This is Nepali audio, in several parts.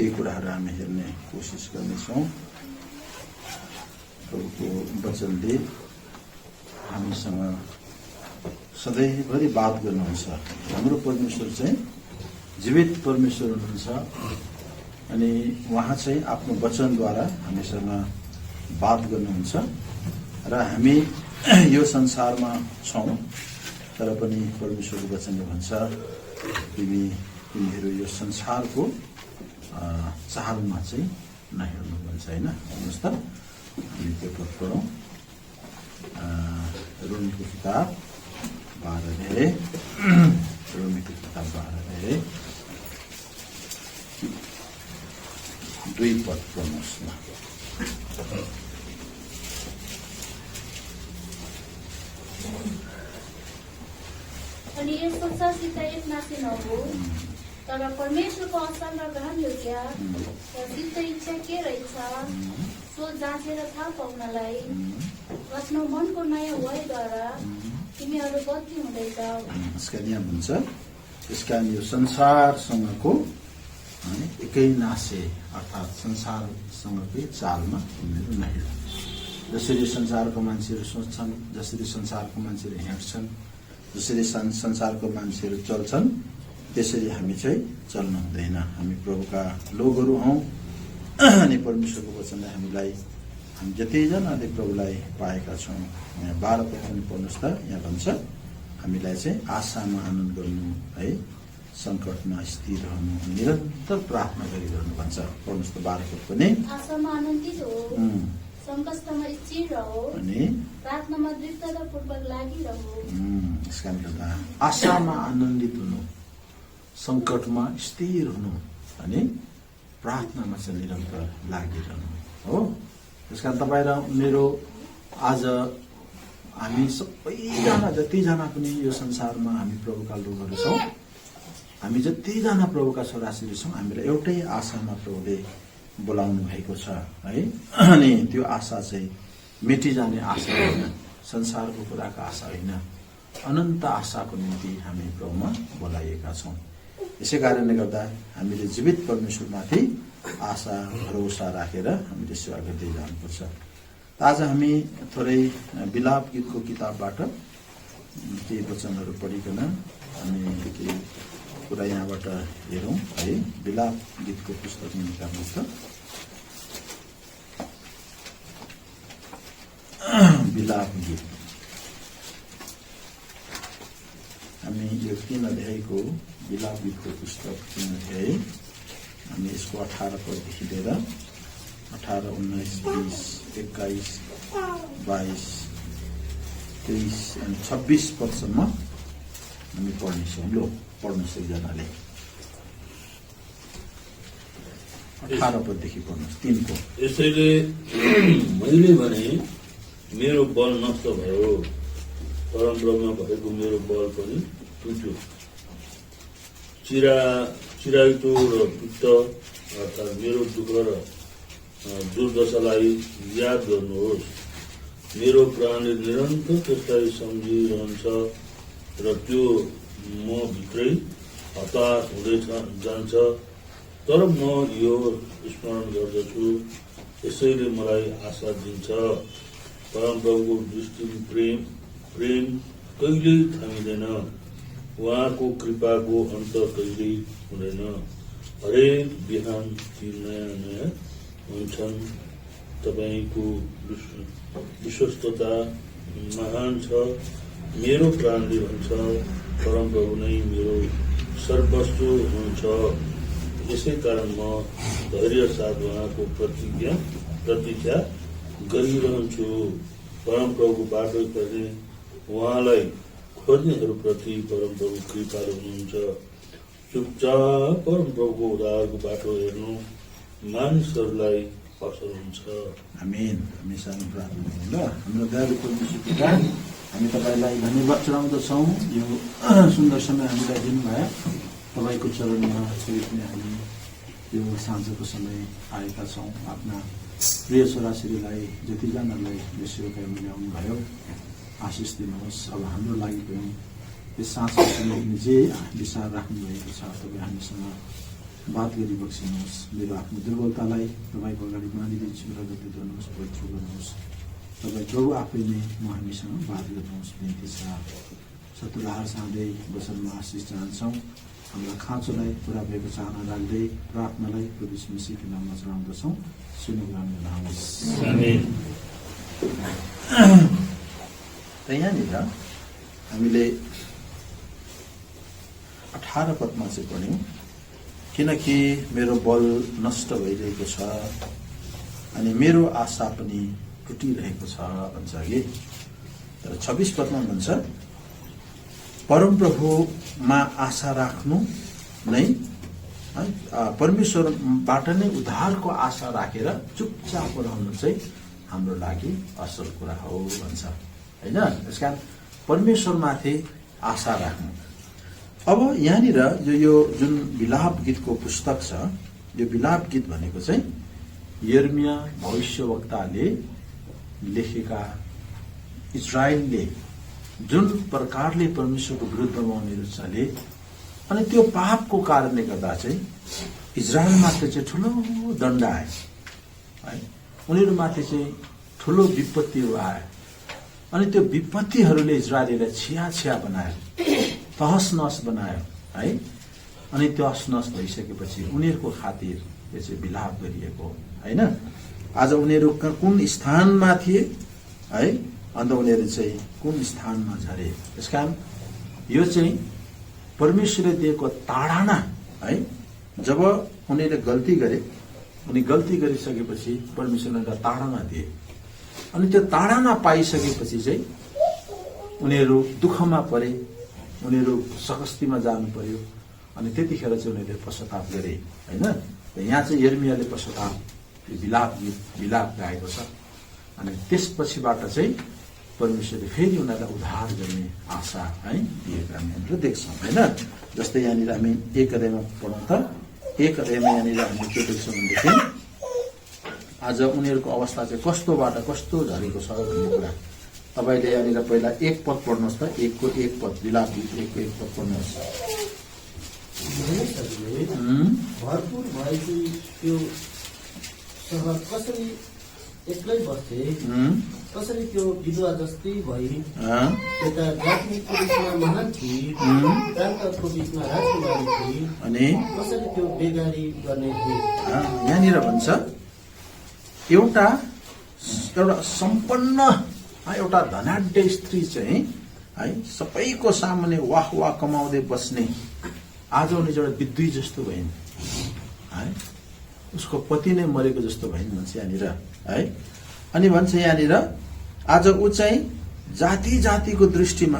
केही कुराहरू हामी हेर्ने कोसिस गर्नेछौँ। प्रभुको वचनले हामीसँग सधैँभरि बात गर्नुहुन्छ। हाम्रो परमेश्वर चाहिँ जीवित परमेश्वर हुनुहुन्छ अनि उहाँ चाहिँ आफ्नो वचनद्वारा हामीसँग बात गर्नुहुन्छ र हामी यो संसारमा छौँ तर पनि परमेश्वरको वचनले भन्छ तिमीहरू यो संसारको चालमा चाहिँ नहिँड्नु भन्छ होइन। हेर्नुहोस् त हामी त्यो पढौँ रोमीको किताब 12 रोमीको किताब 12 2 पद पढ्नुहोस् न। अनि यस संसारसित एक नासी नहो तर परमेश्वरको असल र ग्रहण योग्य र सिद्ध इच्छा के रहेछ सो जाँचेर थाहा पाउनलाई आफ्नो मनको नयाँ वयद्वारा तिमीहरू बदली हुँदै जाऊ। यसका यहाँ भन्छ यसका यो संसारसँगको एकै नासे अर्थात् संसारसँगकै चालमा तिमीहरू नहिँड। जसरी संसारको मान्छेहरू सोच्छन्, जसरी संसारको मान्छेहरू हिँड्छन्, जसरी संसारको मान्छेहरू चल्छन् त्यसरी हामी चाहिँ चल्नु हुँदैन। हामी प्रभुका लोकहरू हौँ अनि परमेश्वरको वचनले हामी जतिजनाले प्रभुलाई पाएका छौँ। यहाँ 12 पद पनि पढ्नुहोस् त। यहाँ भन्छ हामीलाई चाहिँ आशामा आनन्द गर्नु है, सङ्कटमा स्थिर रहनु, निरन्तर प्रार्थना गरिरहनु भन्छ। पढ्नुहोस् त 12 पद पनि। आशामा आनन्दित हो, सङ्कटमा स्थिर रहो अनि प्रार्थनामा दृढतापूर्वक लागिरहो। यसका गर्दा आशामा आनन्दित हुनु, सङ्कटमा स्थिर हुनु अनि प्रार्थनामा चाहिँ निरन्तर लागिरहनु हो। त्यसका तपाईँ र मेरो आज हामी सबैजना जतिजना पनि यो संसारमा हामी प्रभुका लोकहरू छौँ, हामी जतिजना प्रभुका छोराछोरी छौँ, हामीलाई एउटै आशामा प्रभुले बोलाउनु भएको छ है। अनि त्यो आशा चाहिँ मेटिजाने आशा होइन, संसारको कुराको आशा होइन, अनन्त आशाको निम्ति हामी प्रभुमा बोलाइएका छौँ। यसै कारणले गर्दा हामीले जीवित परमेश्वरमाथि आशा भरोसा राखेर हामीले सेवा गर्दै जानुपर्छ। आज हामी थोरै विलाप गीतको किताबबाट केही वचनहरू पढिकन हामी केही कुरा यहाँबाट हेरौँ है। विलाप गीतको पुस्तक निकाल्नुहोस् त। विलाप गीत हामी यो 3 अध्यायको विलाप गीतको पुस्तक 3 अध्याय हामी यसको 18 पददेखि लिएर 18, 19, 20, 21, 22, 23 अनि 26 पदसम्म हामी पढ्नेछौँ। लो पढ्नुहोस् एकजनाले 18 पददेखि पढ्नुहोस् 3 को। यसैले मैले भने मेरो बल नष्ट भयो, परमप्रभुमा भएको मेरो बल पनि टुट्यो। चिराइतो र पित्त अर्थात् मेरो दुःख र दुर्दशालाई याद गर्नुहोस्। मेरो प्राणले निरन्तर त्यसलाई सम्झिरहन्छ र त्यो म भित्रै हताश हुँदै जान्छ। तर म यो स्मरण गर्दछु, यसैले मलाई आशा दिन्छ। परमप्रभुको दृष्टिमा प्रेम कहिल्यै थामिँदैन, उहाँको कृपाको अन्त कहिल्यै हुँदैन। हरेक बिहान ती नयाँ नयाँ हुन्छन्। तपाईँको विश्वस्तता महान छ। मेरो प्राणले भन्छ, परमप्रभु नै मेरो सर्वस्व हुनुहुन्छ। यसै कारण म धैर्य साथ उहाँको प्रतीक्षा गरिरहन्छु। परमप्रभुको बाटो गर्ने, उहाँलाई खोज्नेहरूप्रति परमप्रभु कृपालु हुनुहुन्छ। चुपचाप परमप्रभुको उद्धारको बाटो हेर्नु मानिसहरूलाई असल हुन्छ। आमेन। हामी सानो प्रार्थना गरौँ ल। हाम्रो दयालु परमेश्वर पिता, हामी तपाईँलाई धन्यवाद चढाउँदछौँ यो सुन्दर समय हामीलाई दिनुभयो। तपाईँको चरणमा फेरि पनि हामी यो साँझको समय आएका छौँ। आफ्ना प्रिय छोराछोरीलाई जतिजनालाई यो सेवाकार्यमा ल्याउनुभयो आशिष दिनुहोस्। अब हाम्रो लागि पनि यो साँझको समय जे विचार राख्नुभएको छ तपाईँ हामीसँग बात गरी बक्सिनुहोस्। मेरो आफ्नो दुर्बलतालाई तपाईँको अगाडि मानिदिन्छु र गति गर्नुहोस्, पवित्र गर्नुहोस्। तपाईँ प्रभु आफै नै म हामीसँग बात गर्नुहोस् बिन्ती छ। सतुलाहार साँधै वचनमा आशिष चाहन्छौँ। हाम्रा खाँचोलाई पुरा भएको चाहना राख्दै प्रार्थनालाई प्रभु यीशु मसीहको नाममा चढाउँदछौँ। सुन्नुग्राम होस्। यहाँनिर हामीले 18 पदमा चाहिँ पढ्यौँ, किनकि मेरो बल नष्ट भइरहेको छ अनि मेरो आशा पनि टुटिरहेको छ भन्छ कि। तर 26 पदमा भन्छ परमप्रभुमा आशा राख्नु नै परमेश्वरबाट नै उद्धारको आशा राखेर चुपचाप रहनु चाहिँ हाम्रो लागि असल कुरा हो भन्छ होइन। त्यसकारण परमेश्वरमाथि आशा राख्नु। अब यहाँनिर यो जुन विलाप गीतको पुस्तक छ, यो विलाप गीत भनेको चाहिँ यर्मिया भविष्यवक्ताले लेखेका, इजरायलले जुन प्रकारले परमेश्वरको विरुद्धमा उनीहरू चले अनि त्यो पापको कारणले गर्दा चाहिँ इजरायलमाथि चाहिँ ठुलो दण्ड आयो है। उनीहरूमाथि चाहिँ ठुलो विपत्तिहरू आयो अनि त्यो विपत्तिहरूले इजरायलीलाई छिया बनायो, तहस नहस बनायो है। अनि तहस नहस भइसकेपछि उनीहरूको खातिर यो चाहिँ विलाप गरिएको होइन। आज उनीहरू कुन स्थानमा थिए है, अन्त उनीहरू चाहिँ कुन स्थानमा झरे। त्यसकारण यो चाहिँ परमेश्वरले दिएको ताडना है। जब उनीहरूले गल्ती गरे, उनी गल्ती गरिसकेपछि परमेश्वरले एउटा ताडना दिए अनि त्यो ताडना पाइसकेपछि चाहिँ उनीहरू दुःखमा परे, उनीहरू सकस्तीमा जानु पर्यो अनि त्यतिखेर चाहिँ उनीहरूले पश्चाताप गरे होइन। यहाँ चाहिँ यर्मियाले पश्चाताप विलाप गाएको छ अनि त्यसपछिबाट चाहिँ परमेश्वरले फेरि उनीहरूलाई उद्धार गर्ने आशा है दिएको हामीले देख्छौँ होइन। जस्तै यहाँनिर हामी 1 अध्यायमा पढौँ त, 1 अध्यायमा यहाँनिर हामीले के देख्छौँ भनेदेखि आज उनीहरूको अवस्था चाहिँ कस्तोबाट कस्तो झरेको छ भन्ने कुरा तपाईँले यहाँनिर पहिला 1 पद पढ्नुहोस् त। 1 को 1 पद विलाप गीत 1 को 1 पद पढ्नुहोस्। भरपूर भएकी त्यो सहर कसरी एक्लै बस्थे, कसरी त्यो विधवा जस्तै भई, यता जातिको बिचमा महान थिए, प्रान्तको बिचमा राजकुमारी थिए, अनि कसरी त्यो बेगारी गर्ने थिए। यहाँनिर भन्छ एउटा सम्पन्न एउटा धनाढ्य स्त्री चाहिँ है सबैको सामुन्ने वाह वाह कमाउँदै बस्ने आज उनी एउटा विद्युत जस्तो भइन् है, उसको पति नै मरेको जस्तो भइन् भन्छ यहाँनिर है। अनि भन्छ यहाँनिर आज ऊ चाहिँ जाति जातिको दृष्टिमा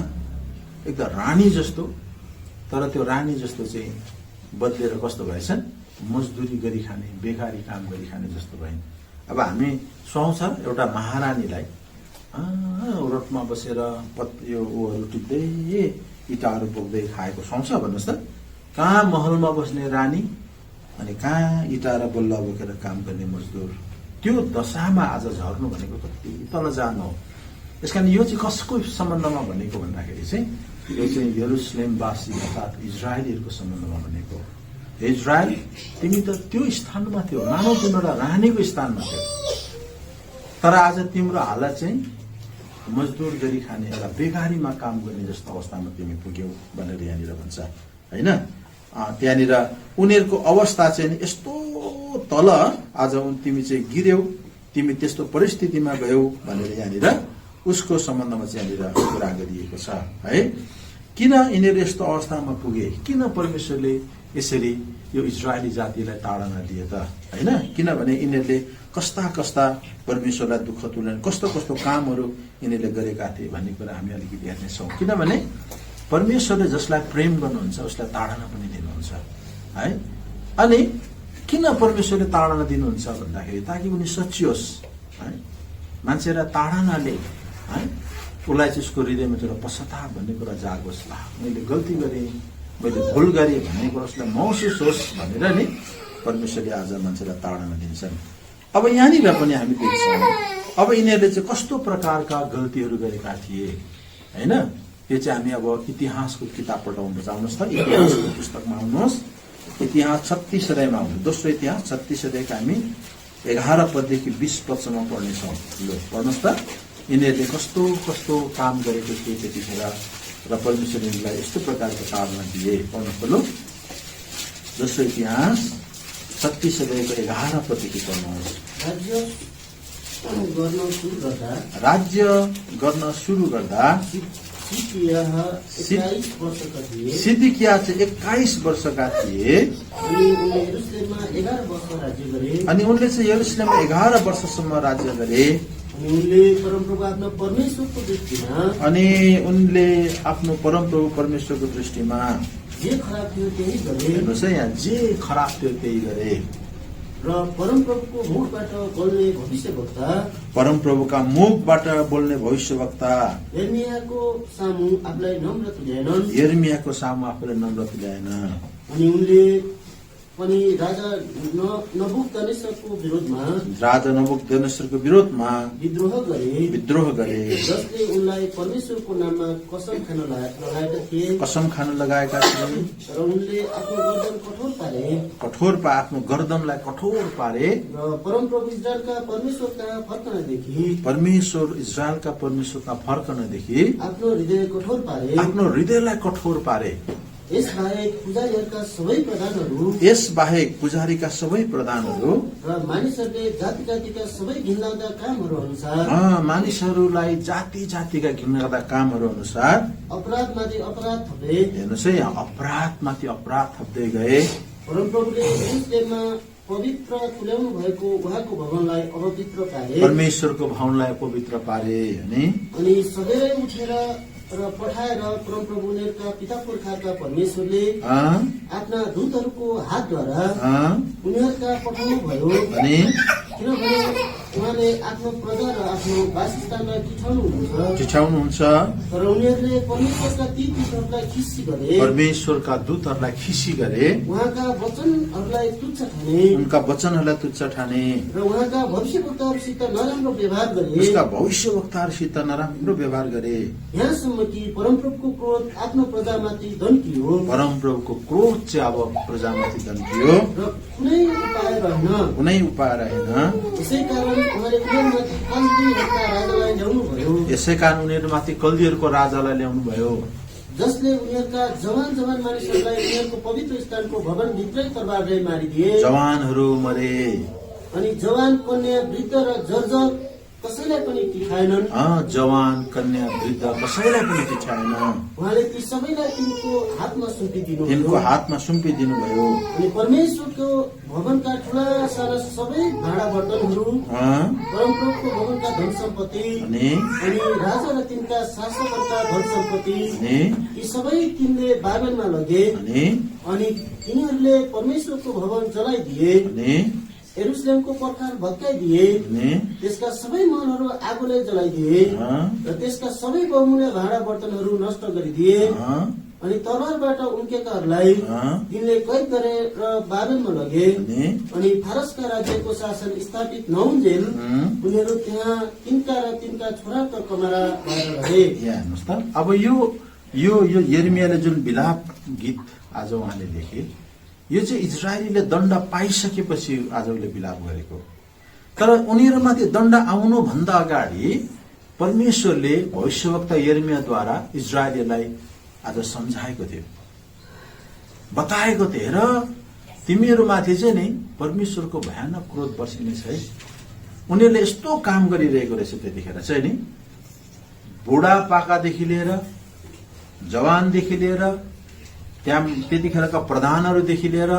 एकदम रानी जस्तो, तर त्यो रानी जस्तो चाहिँ बदलेर कस्तो भएछन्, मजदुरी गरी खाने, बेकारी काम गरी खाने जस्तो भइन्। अब हामी सुहाउँछ एउटा महारानीलाई रोडमा बसेर यो ऊहरू टिप्दै इँटाहरू बोक्दै खाएको सुहाउँछ भन्नुहोस् त। कहाँ महलमा बस्ने रानी अनि कहाँ इँटा र बल्ल बोकेर काम गर्ने मजदुर, त्यो दशामा आज झर्नु भनेको कति तल जानु हो। त्यसकारण यो चाहिँ कसको सम्बन्धमा भनेको भन्दाखेरि चाहिँ यो चाहिँ यरुसलेमवासी अर्थात् इजरायलीहरूको सम्बन्धमा भनेको। इजरायल तिमी त त्यो स्थानमा थियो, मानव तिम्रो एउटा रानीको स्थानमा थियो, तर आज तिम्रो हालत चाहिँ मजदुर गरी खाने एउटा बेकारीमा काम गर्ने जस्तो अवस्थामा तिमी पुग्यौ भनेर यहाँनिर भन्छ होइन। त्यहाँनिर उनीहरूको अवस्था चाहिँ यस्तो तल, आज तिमी चाहिँ गिर्यौ, तिमी त्यस्तो परिस्थितिमा गयौ भनेर यहाँनिर उसको सम्बन्धमा चाहिँ यहाँनिर कुरा गरिएको छ है। किन यिनीहरू यस्तो अवस्थामा पुगे, किन परमेश्वरले यसरी यो इजरायली जातिलाई ताडना दिए त होइन। किनभने यिनीहरूले कस्ता कस्ता परमेश्वरलाई दुःख तुल्याउने कस्तो कस्तो कामहरू यिनीहरूले गरेका थिए भन्ने कुरा हामी अलिकति हेर्नेछौँ। किनभने परमेश्वरले जसलाई प्रेम गर्नुहुन्छ उसलाई ताडना पनि दिनुहुन्छ है। अनि किन परमेश्वरले ताडना दिनुहुन्छ भन्दाखेरि ताकि उनी सचियोस् है। मान्छेलाई ताडनाले है उसलाई चाहिँ उसको हृदयमा एउटा पश्चाताप भन्ने कुरा जागोस्, मैले गल्ती गरेँ, मैले भुल गरेँ भन्ने कुरा उसलाई महसुस होस् भनेर नि परमेश्वरले आज मान्छेलाई ताडना दिन्छन्। अब यहाँनिर पनि हामी देख्छौँ अब यिनीहरूले चाहिँ कस्तो प्रकारका गल्तीहरू गरेका थिए होइन। यो चाहिँ हामी अब इतिहासको किताब पल्टाउनु जाउनुहोस् त, इतिहासको पुस्तकमा आउनुहोस् इतिहास 36 अध्यायमा आउँछ। दोस्रो इतिहास 36 अध्यायका हामी 11 पददेखि 20 पदसम्म पढ्नेछौँ। ल पढ्नुहोस् त। यिनीहरूले कस्तो कस्तो काम गरेको थिए त्यतिखेर र परमेश्वरले यिनीहरूलाई यस्तो प्रकारको तालमा दिए। पढ्नुहोस् त। ल दोस्रो इतिहास 36 अध्यायको 11 पददेखि पढ्नुहोस्। राज्य गर्न सुरु गर्दा सिद्किया चाहिँ 21 वर्षका थिए अनि उनले चाहिँ यरुशलेममा 11 वर्षसम्म राज्य गरे। अनि उनले परमप्रभु आफ्नो परमप्रभु परमेश्वरको दृष्टिमा जे खराब थियो त्यही गरे। हेर्नुहोस् है, यहाँ जे खराब थियो त्यही गरे। र परमप्रभुको मुखबाट बोल्ने भविष्यवक्ता यर्मियाको सामु आफूलाई नम्र तुल्याएन। अनि उनले पनि राजा नबुकदनेस्सरको विरोधमा विद्रोह गरे जसले उनलाई परमेश्वरको नाममा कसम खान लगाएका थिए। र उनले आफ्नो गर्दनलाई कठोर पारे र परमप्रभु इजरायलका परमेश्वरका फर्कनदेखि आफ्नो हृदयलाई कठोर पारे। यसबाहेक पुजारीका सबै प्रधानहरू र मानिसहरूलाई जाति जातिका घिनलाग्दा कामहरू अनुसार अपराधमाथि अपराध थप्दै, हेर्नुहोस् है, यहाँ अपराधमाथि अपराध थप्दै गए। परमप्रभुले यरुशलेममा पवित्र तुल्याउनु भएको उहाँको भवनलाई अपवित्र पारे, परमेश्वरको भवनलाई अपवित्र पारे। अनि सबैले उठेर र पठाएर परमप्रभु उनीहरूका पिता पुर्खाका परमेश्वरले आफ्ना दूतहरूको हातद्वारा उनीहरूका पठाउनु भयो। किनभने उहाँले आफ्नो प्रजा र आफ्नो वासस्थानलाई टिठाउनुहुन्छ। तर उनीहरूले परमेश्वरका दूतहरूलाई खिसी गरे, उहाँका वचनहरूलाई तुच्छ ठाने र उहाँका भविष्यवक्ताहरूसित नराम्रो व्यवहार गरे। यहाँसम्म कि परमप्रभुको क्रोध आफ्नो प्रजामाथि दन्कियो। परमप्रभुको क्रोध चाहिँ अब प्रजामाथि दन्कियो र कुनै उपाय रहेन। यसै कारण उनीहरूमाथि कल्दीहरूको राजालाई ल्याउनु भयो, जसले उनीहरूका जवान मानिसहरूलाई उनीहरूको पवित्र स्थानको भवन भित्रै तरबारले मारिदिए। जवानहरू मरे अनि जवान कन्या वृद्ध र जर्जर कसैलाई पनि टिकाएनन्। जवान कन्या वृद्ध कसैलाई पनि टिकाएन। उहाँले ती सबैलाई तिनको हातमा सुम्पिदिनु भयो। अनि परमेश्वरको भवनका ठुला सारा सबै भाँडा बर्तनहरू, परमप्रभुको भवनका धन सम्पत्ति अनि राजा र तिनका शासकहरूका धन सम्पत्ति यी सबै तिनले बाबेलमा लगे। अनि तिनीहरूले परमेश्वरको भवन जलाइदिए, यरुशलेमको पर्खाल भत्काइदिए, त्यसका सबै महलहरू आगोले जलाइदिए र त्यसका सबै बहुमूल्य भाँडा बर्तनहरू नष्ट गरिदिए। अनि तरबारबाट उम्केकाहरूलाई तिनले कैद गरेर बाबेलमा लगे। अनि फारसका राज्यको शासन स्थापित नहुन्जेल उनीहरू त्यहाँ तिनका छोराका कमरा भएर रहे। हेर्नुहोस् त, अब यो यिर्मयाले जुन विलाप गीत आज उहाँले लेखे, यो चाहिँ इजरायलीले दण्ड पाइसकेपछि आज उसले विलाप गरेको। तर उनीहरूमाथि दण्ड आउनुभन्दा अगाडि परमेश्वरले भविष्यवक्ता यिर्मयाद्वारा इजरायलीलाई आज सम्झाएको थियो, बताएको थियो, र तिमीहरूमाथि चाहिँ नि परमेश्वरको भयानक क्रोध बर्सिनेछ है। उनीहरूले यस्तो काम गरिरहेको रहेछ त्यतिखेर चाहिँ नि, बुढापाकादेखि लिएर जवानदेखि लिएर त्यतिखेरका प्रधानहरूदेखि लिएर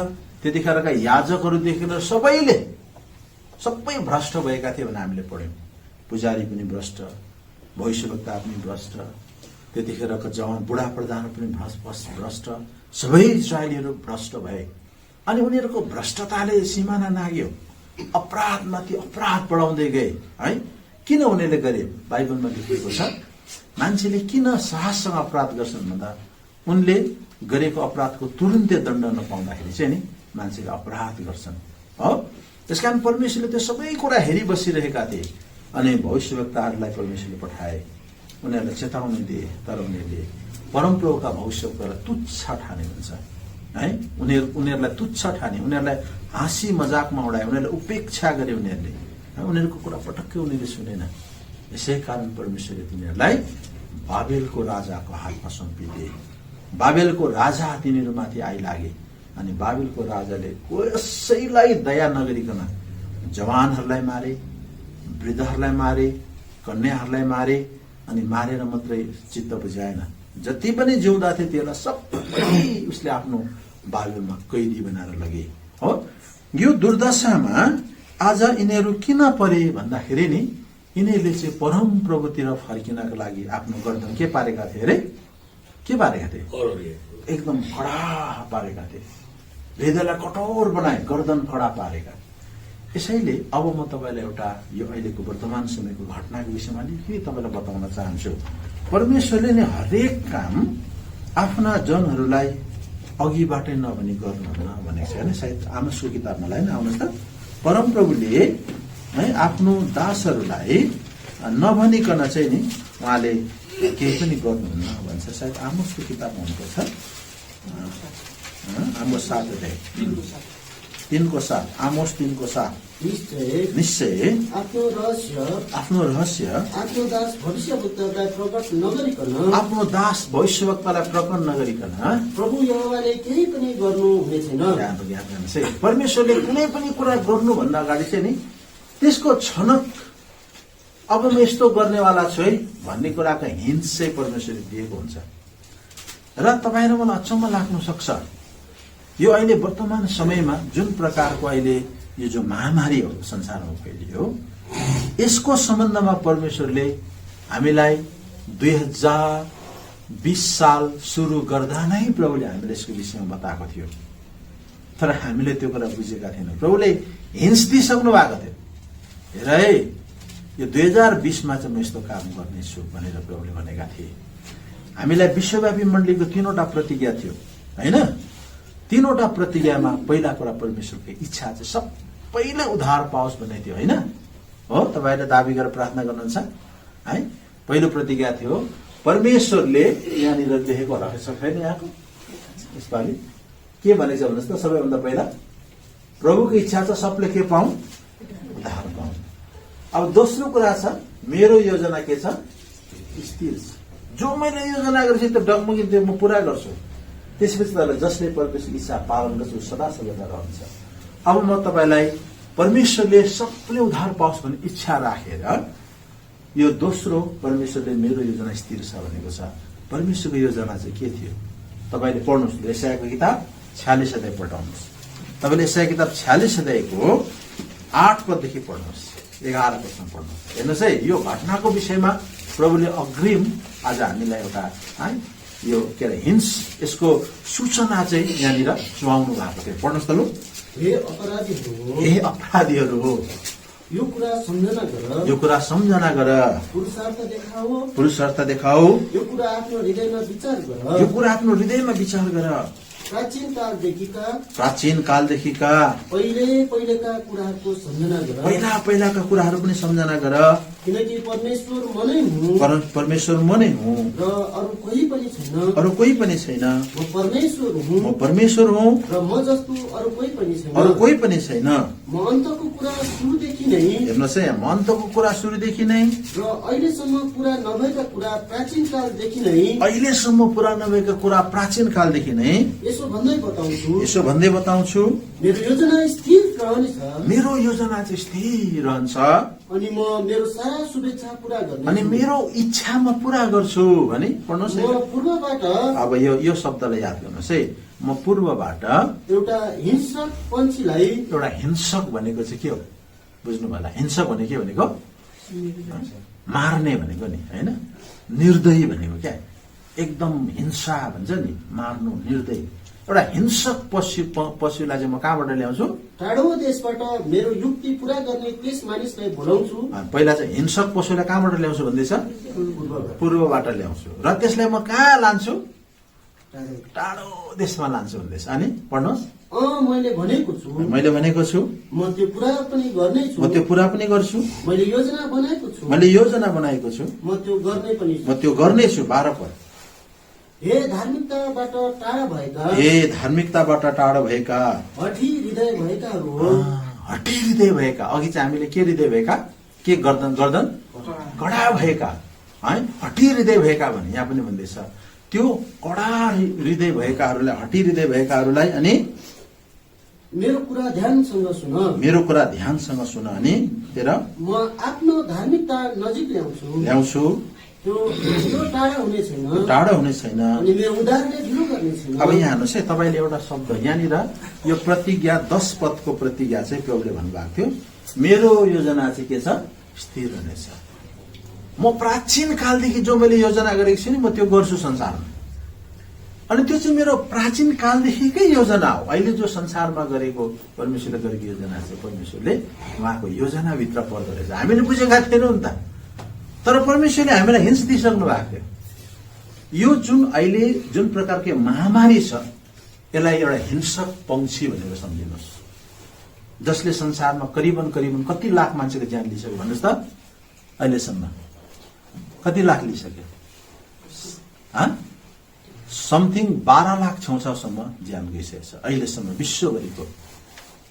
त्यतिखेरका याजकहरूदेखि लिएर सबै भ्रष्ट भएका थिए भनेर हामीले पढ्यौं। पुजारी पनि भ्रष्ट, भविष्यवक्ता पनि भ्रष्ट, त्यतिखेरका जवान बुढा प्रधान पनि भ्रष्ट, सबै इजरायलीहरू भ्रष्ट भए। अनि उनीहरूको भ्रष्टताले सिमाना नाग्यो, अपराधमाथि अपराध बढाउँदै गए है। किन उनीहरूले गरे? बाइबलमा लेखिएको छ, मान्छेले किन साहससँग अपराध गर्छन् भन्दा उनले गरेको अपराधको तुरुन्तै दण्ड नपाउँदाखेरि चाहिँ नि मान्छेले अपराध गर्छन् हो। त्यसकारण परमेश्वरले त्यो सबै कुरा हेरि बसिरहेका थिए। अनि भविष्यवक्ताहरूलाई परमेश्वरले पठाए, उनीहरूलाई चेतावनी दिए, तर उनीहरूले परमप्रभुका भविष्यवक्तालाई तुच्छ ठाने हुन्छ। है उनीहरूलाई तुच्छ ठाने, उनीहरूलाई हाँसी मजाकमा उडाए, उनीहरूलाई उपेक्षा गरे उनीहरूले, उनीहरूको कुरा पटक्कै उनीहरूले सुनेन। यसै कारण परमेश्वरले तिनीहरूलाई बाबेलको राजाको हातमा सुम्पिदिए। बाबेलको राजा तिनीहरूमाथि आइलागे अनि बाबेलको राजाले कसैलाई दया नगरिकन जवानहरूलाई मारे, वृद्धहरूलाई मारे, कन्याहरूलाई मारे अनि मारेर मात्रै चित्त बुझाएन, जति पनि जिउँदा थिए त्यसलाई सबै उसले आफ्नो बाबेलमा कैदी बनाएर लगे। हो, यो दुर्दशामा आज यिनीहरू किन परे भन्दाखेरि नि यिनीहरूले चाहिँ परम प्रभुतिर फर्किनको लागि आफ्नो गर्दन के पारेका थिए अरे? के पारेका थिए? एकदम खडा पारेका थिए, हृदयलाई कठोर बनाए, गर्दन खडा पारेका। यसैले अब म तपाईँलाई एउटा यो अहिलेको वर्तमान समयको घटनाको विषयमा अलिकति तपाईँलाई बताउन चाहन्छु। परमेश्वरले नै हरेक काम आफ्ना जनहरूलाई अघिबाटै नभनी गर्नुहुन्न भनेको छ होइन, सायद आमोसको किताबमा होइन, आउनुहोस् त, परमप्रभुले है आफ्नो दासहरूलाई नभनिकन चाहिँ नि उहाँले केही पनि गर्नुहुन्न भन्छ। सायद आमोसको किताबमा हुनुपर्छ, आमोस 7 अध्याय 3:7, आमोस 3:7। निश्चय आफ्नो रहस्य आफ्नो दास भविष्यवक्तालाई प्रकट नगरिकन प्रभु यहोवाले केही पनि गर्नु हुने छैन। परमेश्वरले कुनै पनि कुरा गर्नुभन्दा अगाडि चाहिँ नि त्यसको छनक अब म यस्तो गर्नेवाला छु है भन्ने कुराको हिन्ट चाहिँ परमेश्वरले दिएको हुन्छ। र तपाईँ र मलाई अचम्म लाग्न सक्छ, यो अहिले वर्तमान समयमा जुन प्रकारको अहिले यो जो महामारी हो संसारमा फैलियो, यसको सम्बन्धमा परमेश्वरले हामीलाई 2020 साल सुरु गर्दा नै प्रभुले हामीले यसको विषयमा बताएको थियो, तर हामीले त्यो कुरा बुझेका थिएनौँ। प्रभुले हिन्स दिइसक्नु भएको थियो, हेर है यो 2020 मा चाहिँ म यस्तो काम गर्नेछु भनेर प्रभुले भनेका थिए। हामीलाई विश्वव्यापी मण्डलीको 3वटा प्रतिज्ञा थियो होइन, 3वटा प्रतिज्ञामा पहिला कुरा परमेश्वरको इच्छा चाहिँ सबैले उद्धार पाओस् भन्ने थियो होइन। हो, तपाईँले दाबी गरेर प्रार्थना गर्नुहुन्छ है। पहिलो प्रतिज्ञा थियो परमेश्वरले, यहाँनिर लेखेको होला छैन यहाँको यसपालि के भनेको छ भन्नुहोस् त, सबैभन्दा पहिला प्रभुको इच्छा छ सबले के पाउँ? उद्धार पाउँ। अब दोस्रो कुरा छ मेरो योजना के छ? स्थिर छ। जो मैले योजना गरेपछि त्यो डगमगिन्थ्यो म पुरा गर्छु। त्यसपछि तपाईँलाई जसले परमेश्वरको इच्छा पालन गर्छु सदा सर्वदा रहन्छ। अब म तपाईँलाई परमेश्वरले सबले उद्धार पाओस् भन्ने इच्छा राखेर यो दोस्रो परमेश्वरले मेरो योजना स्थिर छ भनेको छ। परमेश्वरको योजना चाहिँ के थियो? तपाईँले पढ्नुहोस्, यशायाको किताब 46 अध्याय पढ्नुहोस्। तपाईँले यशाया किताब 46 अध्यायको 8 पददेखि पढ्नुहोस्, 11 पदसम्म पढ्नुहोस्। हेर्नुहोस् है, यो घटनाको विषयमा प्रभुले अग्रिम आज हामीलाई एउटा है यो के अरे हिन्स, यसको सूचना चाहिँ यहाँनिर सुहाउनु भएको थियो। पढ्नुहोस् त लु। हे अपराधीहरू, हे अपराधीहरू, यो कुरा सम्झना गर, यो कुरा सम्झना गर, पुरुषार्थ देखाऊ, यो कुरा आफ्नो हृदयमा विचार गर, यो कुरा आफ्नो हृदयमा विचार गर। प्राचीन कालदेखिका पहिलेका कुराहरूको सम्झना गर, पहिलाका कुराहरू पनि सम्झना गर, किनकि परमेश्वर म नै हुँ, परमेश्वर म नै हुँ र अरू कोही पनि छैन, अरू कोही पनि छैन। म परमेश्वर हुँ, म परमेश्वर हुँ र म जस्तो अरू कोही पनि छैन, अरू कोही पनि छैन। म अन्तको कुरा सुरुदेखि नै, हेर्नुहोस् है, म अन्तको कुरा सुरुदेखि नै र अहिलेसम्म पुरा नभएका कुरा प्राचीन कालदेखि नै, अहिलेसम्म पुरा नभएका कुरा प्राचीन कालदेखि नै यसो भन्दै बताउँछु, मेरो योजना स्थिर रहनेछ, मेरो योजना चाहिँ स्थिर रहन्छ अनि म मेरो सारा शुभेच्छा पूरा गर्ने, अनि मेरो इच्छा म पूरा गर्छु भने पढ्नुहोस्। म पूर्वबाट, अब यो शब्दलाई याद गर्नुहोस् है, म पूर्वबाट एउटा हिंसक पन्छीलाई, एउटा हिंसक भनेको चाहिँ के हो बुझ्नु होला? हिंसक भने के भनेको? मार्ने भनेको नि होइन, निर्दयी भनेको क्या, एकदम हिंसा भन्छ नि, मार्नु, निर्दयी। एउटा हिंसक पशुलाई चाहिँ म कहाँबाट ल्याउँछु? टाढो देशबाट मेरो युक्ति पूरा गर्ने त्यस मानिसलाई बोलाउँछु। पहिला चाहिँ हिंसक पशुलाई कहाँबाट ल्याउँछु भन्दैछ? पूर्वबाट ल्याउँछु, र त्यसलाई म कहाँ लान्छु? टाढो देशमा लान्छु भन्दैछ। अनि पढ्नुहोस्। मैले भनेको छु, म त्यो पुरा पनि गर्नेछु, म त्यो पुरा पनि गर्छु, मैले योजना बनाएको छु, मैले योजना बनाएको छु, म त्यो गर्ने पनि छु, म त्यो गर्नेछु। 12 पद, हे धार्मिकताबाट टाढा भएका हठी हृदय भएकाहरू हो। हठी हृदय भएका, अघि चाहिँ हामीले के हृदय भएका, के गर्दन कडा भएका है, हठी हृदय भएका भने यहाँ पनि भन्दैछ त्यो कडा हृदय भएकाहरूलाई, हठी हृदय भएकाहरूलाई अनि मेरो कुरा ध्यानसँग सुन अनि तेर म आफ्नो धार्मिकता नजिक ल्याउँछु त्यो टाढा हुने छैन अनि मेरो उद्धारले ढिलो गर्ने छैन। अब यहाँ हेर्नुहोस् है, तपाईँले एउटा शब्द यहाँनिर यो प्रतिज्ञा 10 पदको प्रतिज्ञा चाहिँ प्रभुले भन्नुभएको थियो, मेरो योजना चाहिँ के छ, स्थिर रहनेछ। म प्राचीन कालदेखि जो मैले योजना गरेको छु नि म त्यो गर्छु संसारमा, अनि त्यो चाहिँ मेरो प्राचीन कालदेखिकै योजना हो। अहिले जो संसारमा गरेको परमेश्वरले गरेको योजना चाहिँ परमेश्वरले उहाँको योजनाभित्र पर्दो रहेछ। हामीले बुझेका थिएनौँ नि त, तर परमेश्वरले हामीलाई हिन्स दिइसक्नु भएको थियो। यो जुन अहिले जुन प्रकारको महामारी छ यसलाई एउटा हिंसक पंक्षी भनेर सम्झिनुहोस्, जसले संसारमा करिबन कति लाख मान्छेको ज्यान लिइसक्यो भन्नुहोस् त, अहिलेसम्म कति लाख लिइसक्यो, समथिङ 12 लाख छेउछाउसम्म ज्यान गइसकेको छ अहिलेसम्म विश्वभरिको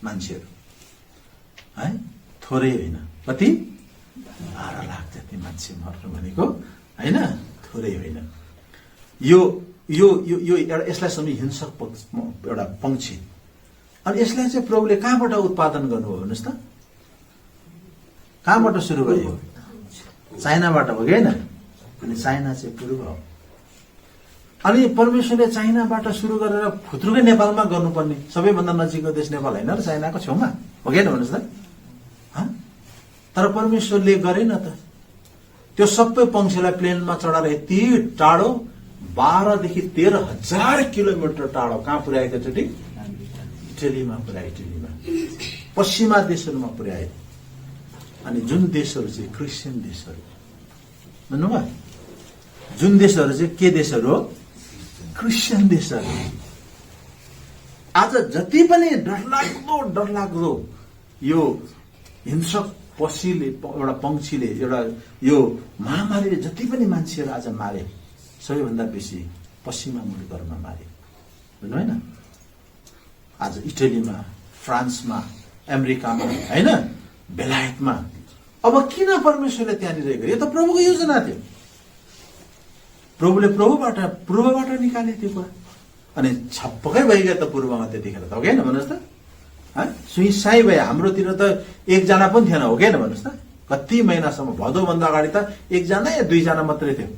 मान्छेहरू है, थोरै होइन, कति 12 लाख जति मान्छे मर्नु भनेको होइन, थोरै होइन। यो यो यो यो एउटा यसलाई सम्झि हिंसक एउटा पंक्षी। अनि यसलाई चाहिँ प्रभुले कहाँबाट उत्पादन गर्नुभयो भन्नुहोस् त, कहाँबाट सुरु भयो, चाइनाबाट हो कि होइन, अनि चाइना चाहिँ पूर्व हो। अनि परमेश्वरले चाइनाबाट सुरु गरेर फुत्रुकै नेपालमा गर्नुपर्ने, सबैभन्दा नजिकको देश नेपाल होइन र चाइनाको छेउमा हो कि होइन भन्नुहोस् त, तर परमेश्वरले गरेन त। त्यो सबै पंक्षीलाई प्लेनमा चढाएर यति टाढो 12 देखि 13,000 किलोमिटर टाढो कहाँ पुर्याए एकचोटि, इटलीमा पुर्याए, इटलीमा पश्चिमा देशहरूमा पुर्याए। अनि जुन देशहरू चाहिँ क्रिस्चियन देशहरू भन्नुभयो, जुन देशहरू चाहिँ के देशहरू हो, क्रिस्चियन देशहरू। आज जति पनि डरलाग्दो यो हिंसक पसीले, एउटा पंक्षीले, एउटा यो महामारीले जति पनि मान्छेहरू आज मारे, सबैभन्दा बेसी पश्चिमा मुलुकहरूमा मारे, बुझ्नु होइन। आज इटलीमा, फ्रान्समा, अमेरिकामा होइन, बेलायतमा। अब किन परमेश्वरले त्यहाँनिर गरे, यो त प्रभुको योजना थियो। प्रभुले पूर्वबाट निकाले त्यो कुरा, अनि छप्पकै भइगयो त पूर्वमा त्यतिखेर त, हो कि होइन भन्नुहोस् त। सुइसाई भयो, हाम्रोतिर त एकजना पनि थिएन, हो कि होइन भन्नुहोस् त। कति महिनासम्म, भदौभन्दा अगाडि त 1 जना या 2 जना मात्रै थियो,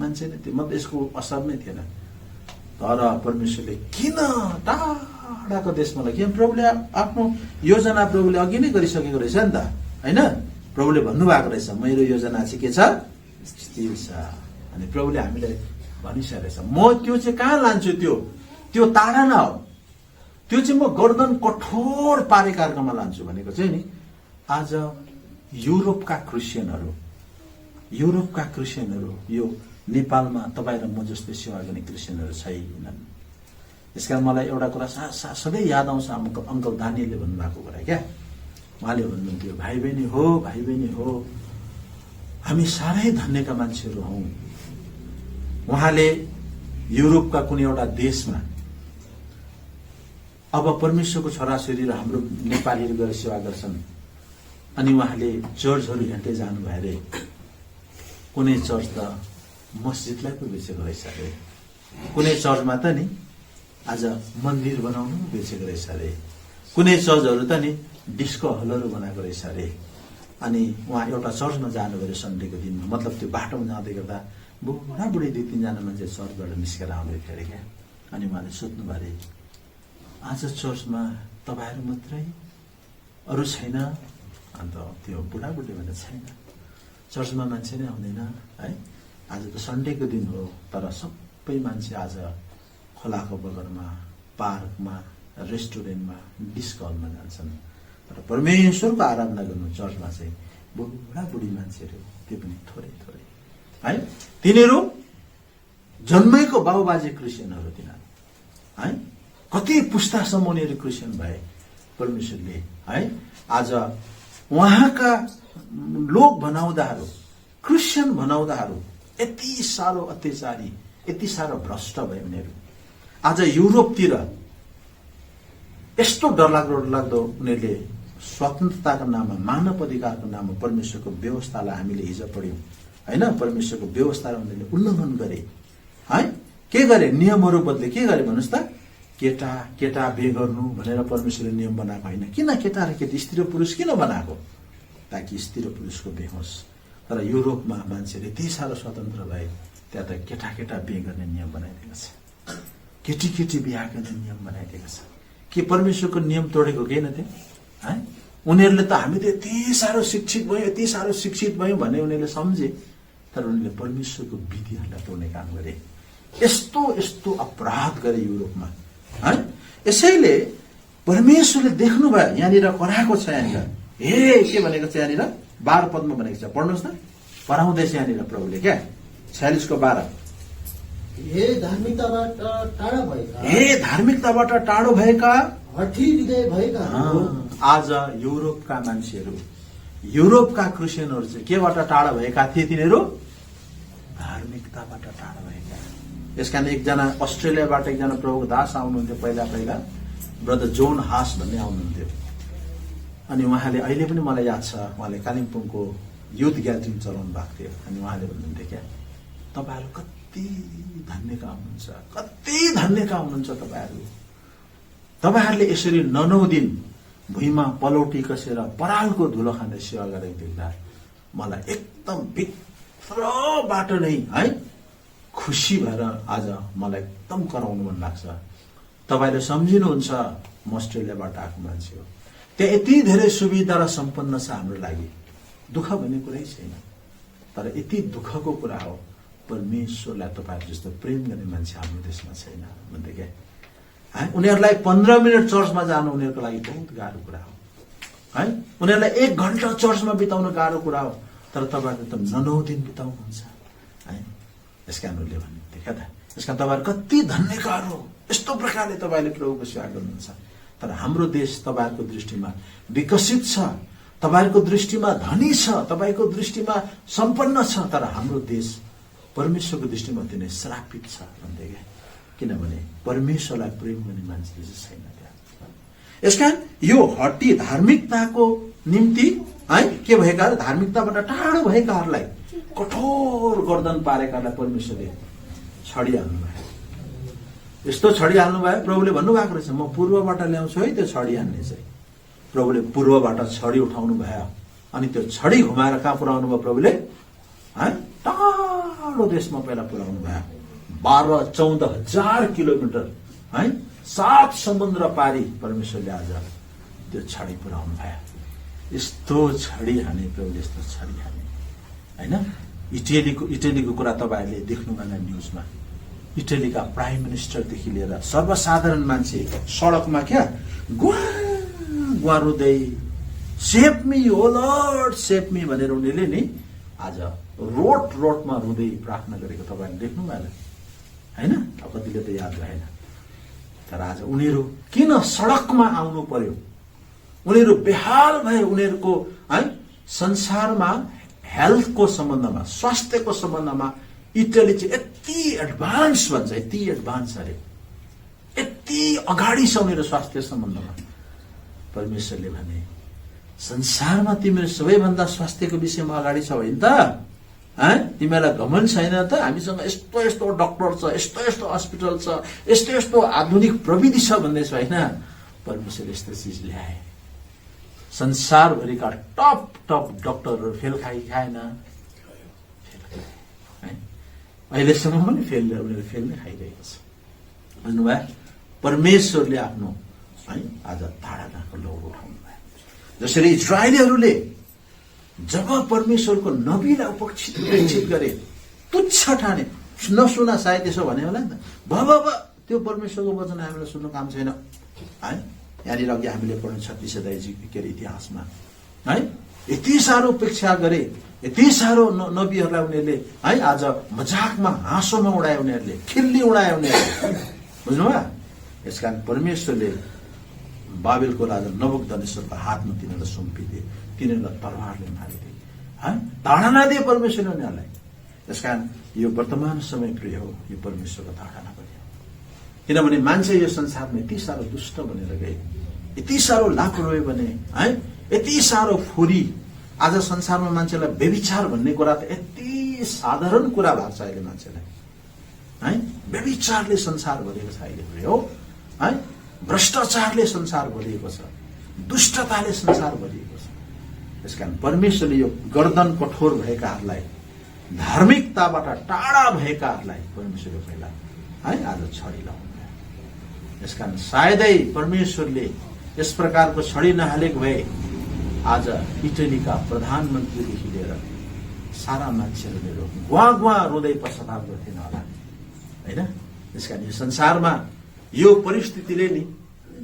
मान्छे नै थियो, मतलब यसको असर नै थिएन। तर परमेश्वरले किन टाढाको देशमा लग्यो, प्रभुले आफ्नो योजना प्रभुले अघि नै गरिसकेको रहेछ नि त, होइन। प्रभुले भन्नुभएको रहेछ मेरो योजना चाहिँ के छ, स्थिर छ। अनि प्रभुले हामीलाई भनिसकेको रहेछ म त्यो चाहिँ कहाँ लान्छु, त्यो टाढा न हो, त्यो चाहिँ म गर्दन कठोर पारे कार्यक्रममा लान्छु भनेको चाहिँ नि। आज युरोपका क्रिस्चियनहरू यो नेपालमा तपाईँ र म जस्तै सेवा गर्ने क्रिस्चियनहरू छैनन्। यसकारण मलाई एउटा कुरा सधैँ याद आउँछ, अङ्कल दानियलले भन्नुभएको कुरा क्या। उहाँले भन्नुहुन्थ्यो भाइ बहिनी हो, हामी साह्रै धन्यका मान्छेहरू हौँ। उहाँले युरोपका कुनै एउटा देशमा अब परमेश्वरको छोराछोरी र हाम्रो नेपालीहरू गएर सेवा गर्छन्, अनि उहाँले चर्चहरू हेर्दै जानुभयो अरे। कुनै चर्च त मस्जिदलाई पो बेचेको रहेछ अरे, कुनै चर्चमा त नि आज मन्दिर बनाउनु बेचेको रहेछ अरे, कुनै चर्चहरू त नि डिस्को हलहरू बनाएको रहेछ अरे। अनि उहाँ एउटा चर्चमा जानुभयो अरे सन्डेको दिनमा, मतलब त्यो बाटोमा जाँदै गर्दा बुढाबुढी 2-3 जना मान्छे चर्चबाट निस्केर आउँदै थियो अरे क्या। अनि उहाँले सोध्नु भयो अरे आज चर्चमा तपाईँहरू मात्रै, अरू छैन? अन्त त्यो बुढाबुढी भने छैन, चर्चमा मान्छे नै आउँदैन है, आज त सन्डेको दिन हो, तर सबै मान्छे आज खोलाको बगरमा, पार्कमा, रेस्टुरेन्टमा, डिस्को हलमा जान्छन्। तर परमेश्वरको आराधना गर्नु चर्चमा चाहिँ बुढाबुढी मान्छेहरू, त्यो पनि थोरै है। तिनीहरू जन्मेको बाबुबाजे क्रिस्चियनहरू तिनीहरू है, कति पुस्तासम्म उनीहरू क्रिस्चियन भए। परमेश्वरले है आज उहाँका लोक भनाउँदाहरू, क्रिस्चियन भनाउँदाहरू यति साह्रो अत्याचारी यति साह्रो भ्रष्ट भए उनीहरू। आज युरोपतिर यस्तो डरलाग्दो उनीहरूले स्वतन्त्रताको नाममा, मानव अधिकारको नाममा परमेश्वरको व्यवस्थालाई हामीले हिजो पढ्यौं होइन, परमेश्वरको व्यवस्थालाई उनीहरूले उल्लङ्घन गरे है। के गरे? नियमहरू बदले। के गरे भन्नुहोस् त? केटा बिहे गर्नु भनेर परमेश्वरले नियम बनाएको होइन। किन केटा र केटी, स्त्री र पुरुष किन बनाएको? ताकि स्त्री र पुरुषको बिहे होस्। तर युरोपमा मान्छेले यति साह्रो स्वतन्त्र भए, त्यहाँ त केटा बिहे गर्ने नियम बनाइदिएको छ, केटी बिहा गर्ने नियम बनाइदिएको छ। के परमेश्वरको नियम तोडेको केही थिए है? उनीहरूले त हामी त यति साह्रो शिक्षित भयौं भन्ने उनीहरूले सम्झे, तर उनीहरूले परमेश्वरको विधिहरूलाई तोड्ने काम गरे। यस्तो अपराध गरे युरोपमा है। यसैले परमेश्वरले देख्नुभयो, यहाँनिर कराएको छ, यहाँनिर के भनेको छ, यहाँनिर 12 पदमा भनेको छ, पढ्नुहोस् न, पढाउँदैछ यहाँनिर प्रभुले क्या, 46 को 12। हे धार्मिकताबाट टाढो भएका हठी हृदय भएका। आज युरोपका मान्छेहरू, युरोपका क्रिस्चियनहरू चाहिँ केबाट टाढा भएका थिए? तिनीहरू धार्मिकताबाट टाढा भएका। यसकारण एकजना अस्ट्रेलियाबाट एकजना प्रभुको दास आउनुहुन्थ्यो पहिला, ब्रदर जोन हास भन्ने आउनुहुन्थ्यो। अनि उहाँले, अहिले पनि मलाई याद छ, उहाँले कालिम्पोङको युथ ग्यादरिङ चलाउनु भएको थियो। अनि उहाँले भन्नुहुन्थ्यो क्या, तपाईहरु कति धन्यका हुनुहुन्छ तपाईहरुले यसरी 9 दिन भुइँमा पलौटी कसेर परालको धुलो खाने सेवा गरेको देख्दा मलाई एकदम भित्रबाट नै है खुसी भएर आज मलाई एकदम कराउनु मन लाग्छ। तपाईले सम्झिनुहुन्छ म अस्ट्रेलियाबाट आएको मान्छे हो, त्यहाँ यति धेरै सुविधा र सम्पन्न छ हाम्रो लागि, दुःख भन्ने कुरै छैन। तर यति दुःखको कुरा हो परमेश्वरलाई तपाईहरु जस्तो प्रेम गर्ने मान्छे हाम्रो देशमा छैन भन्दै के है। उनीहरुलाई 15 मिनेट चर्चमा जानु उनीहरुको लागि बहुत गाह्रो कुरा हो है। उनीहरुलाई 1 घण्टा चर्चमा बिताउन गाह्रो कुरा हो, तर तपाईहरुले त 9 दिन बिताउनुहुन्छ है। यसकारण उनीहरुले भन्नुहुन्थ्यो क्या त, यसकारण तपाईहरु कति धन्यकार हो, यस्तो प्रकारले तपाईले प्रभुको सेवा गर्नुहुन्छ। तर हाम्रो देश तपाईहरुको दृष्टिमा विकसित छ, तपाईहरुको दृष्टिमा धनी छ, तपाईको दृष्टिमा सम्पन्न छ, तर हाम्रो देश परमेश्वरको दृष्टिमा अति नै श्रापित छ भन्दै के। किनभने परमेश्वरलाई प्रेम गर्ने मान्छे छैन त्यहाँ। यसकारण यो हट्टी धार्मिकताको निम्ति है के भएका, धार्मिकताबाट टाढो भएकाहरूलाई, कठोर गर्दन पारेकाहरूलाई परमेश्वरले छडिहाल्नु भयो। यस्तो छडिहाल्नु भयो, प्रभुले भन्नुभएको रहेछ म पूर्वबाट ल्याउँछु है त्यो छडी हान्ने चाहिँ। प्रभुले पूर्वबाट छडी उठाउनु भयो, अनि त्यो छडी घुमाएर कहाँ पुर्याउनु भयो प्रभुले है, टाढो देशमा पहिला पुर्याउनु भयो। 12-14 हजार किलोमिटर है, 7 समुद्र पारी परमेश्वरले आज त्यो छडी पुर्याउनु भयो। यस्तो छडी हाने प्रभुले, यस्तो छडी हाने हैन। इटलीको कुरा तपाईहरुले देख्नुभएन न्यूजमा। इटलीका प्राइम मिनिस्टरदेखि लिएर सर्वसाधारण मान्छे सडकमा क्या गुवा रुँदै सेभ मी ओ लर्ड सेभ मी भनेर उनीहरूले नि आज रोडमा रुँदै प्रार्थना गरेको तपाईहरुले देख्नु भएन हैन। अब कतिले त याद भएन, तर आज उनीहरू किन सडकमा आउनु पर्यो? उनीहरू बेहाल भए। उनीहरूको है संसारमा हेल्थको सम्बन्धमा, स्वास्थ्यको सम्बन्धमा इटली चाहिँ यति एडभान्स भन्छ, यति एडभान्स अरे, यति अगाडि छ उनीहरू स्वास्थ्य सम्बन्धमा। परमेश्वरले भने संसारमा तिमीहरू सबैभन्दा स्वास्थ्यको विषयमा अगाडि छ होइन त? तिमीहरूलाई घमण्ड छैन त? हामीसँग यस्तो डाक्टर छ, यस्तो हस्पिटल छ, यस्तो आधुनिक प्रविधि छ भन्दैछ होइन? परमेश्वरले यस्तो चिज ल्याए। संसारभरिका टप डाक्टरहरू फेल खाएन, अहिलेसम्म पनि उनीहरू फेल नै खाइरहेको छ। भन्नुभयो परमेश्वरले आफ्नो है आज धारणाको लौरो उठाउनु भयो। जसरी इजरायलीहरूले जब परमेश्वरको नबीलाई उपेक्षित गरे, तुच्छ ठाने, नसुना सायद यसो भने होला नि त, बाबा त्यो परमेश्वरको वचन हामीलाई सुन्नु काम छैन है। यहाँनिर अघि हामीले पढ्नु 36 अध्याय के अरे इतिहासमा है, यति साह्रो उपेक्षा गरे, यति साह्रो नबीहरूलाई उनीहरूले है आज मजाकमा हाँसोमा उडाए, उनीहरूले खिल्ली उडाए उनीहरूले, बुझ्नुभयो? यसकारण परमेश्वरले बाबेलको राजा नबुकदनेस्सरको हातमा तिनीहरूलाई सुम्पिदिए, तिनीहरूलाई तरवारले मारिदिए है, ताडना दिए परमेश्वरले उनीहरूलाई। त्यसकारण यो वर्तमान समय प्रिय हो, यो परमेश्वरको ताडना पनि हो। किनभने मान्छे यो संसारमा यति साह्रो दुष्ट बनेर गए, यति साह्रो लापरवाही बने है, यति साह्रो फोरी। आज संसारमा मान्छेलाई व्यभिचार भन्ने कुरा त यति साधारण कुरा भएको छ अहिले मान्छेलाई है। व्यभिचारले संसार भरिएको छ अहिले प्रिय हो है, भ्रष्टाचारले संसार भरिएको छ, दुष्टताले संसार भरिएको छ। त्यसकारण परमेश्वरले यो गर्दन कठोर भएकाहरूलाई, धार्मिकताबाट टाढा भएकाहरूलाई परमेश्वरले पहिला है आज छडी लाउनु भयो। त्यसकारण सायदै परमेश्वरले यस प्रकारको छडी नहालेको भए आज इटलीका प्रधानमन्त्रीदेखि लिएर सारा मान्छेहरूले गुवा गुवा रुँदै पश्चाताप गर्थेन होला होइन। त्यसकारण यो संसारमा यो परिस्थितिले नि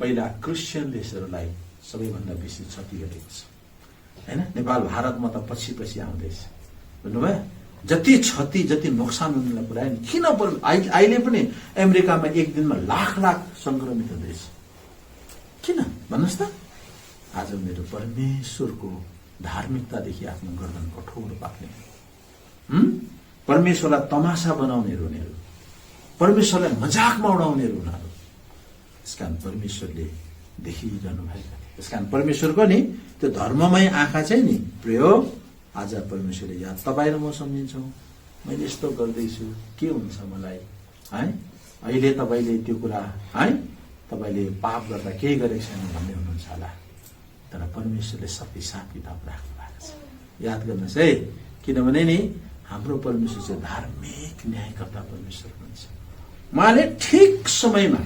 पहिला क्रिस्चियन देशहरूलाई सबैभन्दा बेसी क्षति गरेको छ होइन। नेपाल भारतमा त पछि पछि आउँदैछ बुझ्नुभयो। जति क्षति जति नोक्सान उनीहरूलाई पुर्यायो नि, किन अहिले पनि अमेरिकामा एक दिनमा लाख लाख संक्रमित हुँदैछ, किन भन्नुहोस् त? आज मेरो परमेश्वरको धार्मिकतादेखि आफ्नो गर्दन कठोर पाक्ने, परमेश्वरलाई तमासा बनाउनेहरू उनीहरू, परमेश्वरलाई मजाकमा उडाउनेहरू उनीहरू। त्यसकारण परमेश्वरले देखिरहनु भएको थियो। त्यसकारण परमेश्वरको नि त्यो धर्ममय आँखा चाहिँ नि प्रिय आज परमेश्वरले यहाँ तपाईँ र म सम्झिन्छौँ, मैले यस्तो गर्दैछु के हुन्छ मलाई है, अहिले तपाईँले त्यो कुरा है तपाईँले पाप गर्दा केही गरेको छैन भन्ने हुनुहुन्छ होला, तर परमेश्वरले सब हिसाब किताब राख्नु भएको छ। याद गर्नुहोस् है, किनभने नि हाम्रो परमेश्वर चाहिँ धार्मिक न्यायकर्ता परमेश्वर हुनुहुन्छ। उहाँले ठिक समयमा,